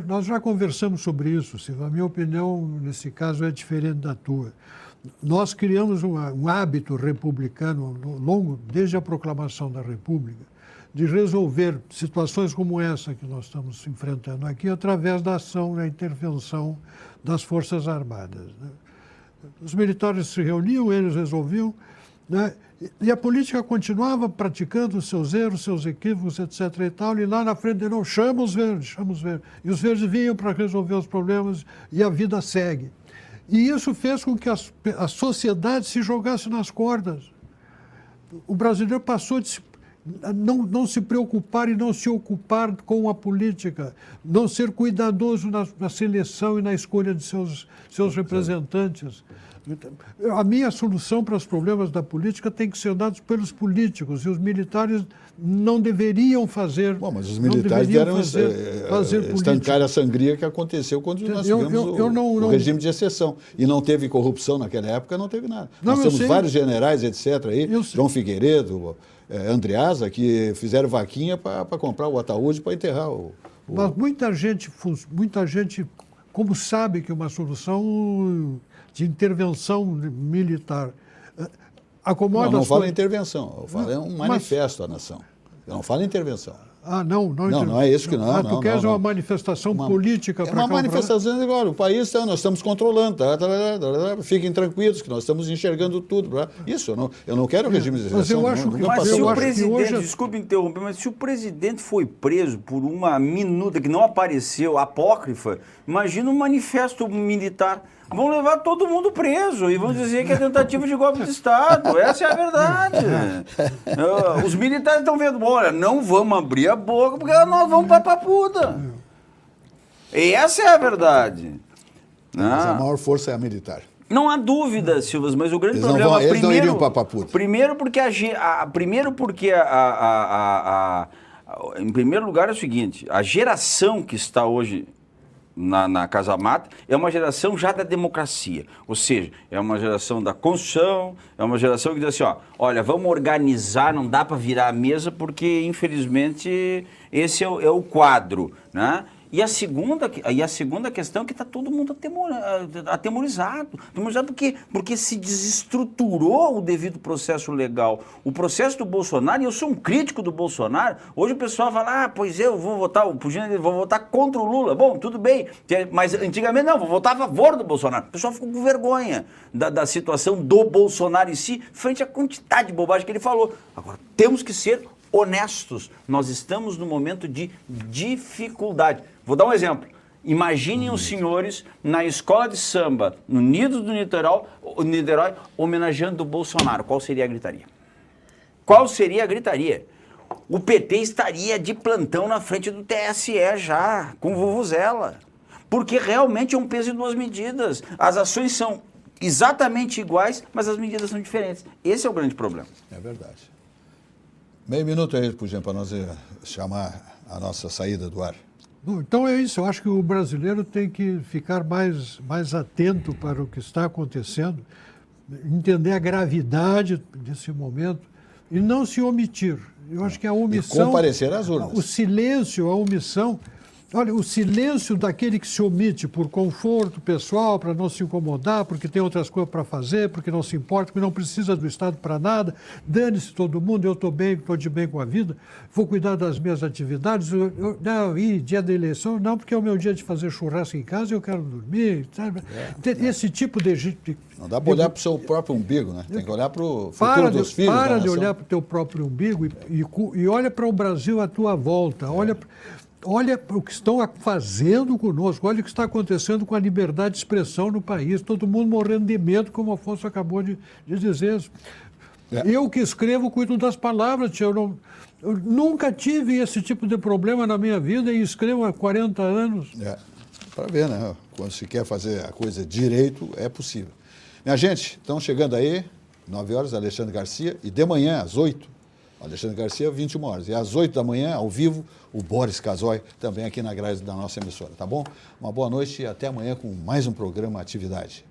Nós já conversamos sobre isso, Silvio. A minha opinião, nesse caso, é diferente da tua. Nós criamos um hábito republicano longo, desde a proclamação da República, de resolver situações como essa que nós estamos enfrentando aqui através da ação, da intervenção das Forças Armadas, né? Os militares se reuniam, eles resolviam, né? E a política continuava praticando os seus erros, seus equívocos, etc. e tal, e lá na frente, não, chama os verdes. E os verdes vinham para resolver os problemas e a vida segue. E isso fez com que a sociedade se jogasse nas cordas. O brasileiro passou de não se preocupar e não se ocupar com a política, não ser cuidadoso na seleção e na escolha de seus representantes. A minha solução para os problemas da política tem que ser dada pelos políticos, e os militares não deveriam fazer. Bom, mas os militares deram estancar a sangria que aconteceu quando nós tivemos o regime de exceção. E não teve corrupção naquela época, não teve nada. Nós temos vários generais, etc. aí, João Figueiredo, Andreasa, que fizeram vaquinha para comprar o ataúde para enterrar Mas muita gente, como sabe que uma solução de intervenção militar acomoda... Não falo em intervenção, eu falo em um manifesto à nação. Eu não falo em intervenção. Não é isso que não. Tu queres uma manifestação política para cá? Uma manifestação agora. O país, nós estamos controlando. Fiquem tranquilos que nós estamos enxergando tudo. Isso, eu não quero regime de exceção. Mas se o presidente, desculpe interromper, mas se o presidente foi preso por uma minuta que não apareceu, apócrifa, imagina um manifesto militar. Vão levar todo mundo preso e vão dizer que é tentativa de golpe de Estado. Essa é a verdade. Os militares estão vendo, olha, não vamos abrir a boca porque nós vamos para a papuda. E essa é a verdade. Mas a maior força é a militar. Não há dúvida, Silvas, mas o grande problema... Eles não iriam para a papuda. Primeiro porque em primeiro lugar é o seguinte, a geração que está hoje na Casa Mata, é uma geração já da democracia, ou seja, é uma geração da Constituição, é uma geração que diz assim, olha, vamos organizar, não dá para virar a mesa porque, infelizmente, esse é o quadro, né? E a segunda questão é que está todo mundo atemorizado porque se desestruturou o devido processo legal. O processo do Bolsonaro, e eu sou um crítico do Bolsonaro, hoje o pessoal fala, pois eu vou votar contra o Lula. Bom, tudo bem, mas antigamente não, vou votar a favor do Bolsonaro. O pessoal ficou com vergonha da situação do Bolsonaro em si, frente à quantidade de bobagem que ele falou. Agora, temos que ser honestos, nós estamos num momento de dificuldade. Vou dar um exemplo. Imaginem os senhores na escola de samba, no Nido do Niterói, homenageando o Bolsonaro. Qual seria a gritaria? Qual seria a gritaria? O PT estaria de plantão na frente do TSE já, com vuvuzela. Porque realmente é um peso e duas medidas. As ações são exatamente iguais, mas as medidas são diferentes. Esse é o grande problema. É verdade. Meio minuto aí, por exemplo, para nós chamar a nossa saída do ar. Bom, então é isso. Eu acho que o brasileiro tem que ficar mais atento para o que está acontecendo, entender a gravidade desse momento e não se omitir. Eu acho que a omissão... E comparecer às urnas. O silêncio, a omissão... Olha, o silêncio daquele que se omite por conforto pessoal, para não se incomodar, porque tem outras coisas para fazer, porque não se importa, porque não precisa do Estado para nada, dane-se todo mundo, eu estou bem, estou de bem com a vida, vou cuidar das minhas atividades, dia da eleição, não, porque é o meu dia de fazer churrasco em casa, eu quero dormir, sabe? Esse tipo de gente... Não dá para olhar para o seu próprio umbigo, né? Tem que olhar para o futuro dos filhos. Para de olhar para o teu próprio umbigo e olha para o Brasil à tua volta, olha... olha o que estão fazendo conosco, olha o que está acontecendo com a liberdade de expressão no país, todo mundo morrendo de medo, como o Afonso acabou de dizer. Eu que escrevo, cuido das palavras, tia, eu nunca tive esse tipo de problema na minha vida e escrevo há 40 anos. Para ver, né? Quando se quer fazer a coisa direito, é possível. Minha gente, estão chegando aí, 9 horas, Alexandre Garcia, e de manhã, às 8, Alexandre Garcia, 21 horas. E às 8 da manhã, ao vivo, o Boris Casoy, também aqui na grade da nossa emissora, tá bom? Uma boa noite e até amanhã com mais um programa Atividade.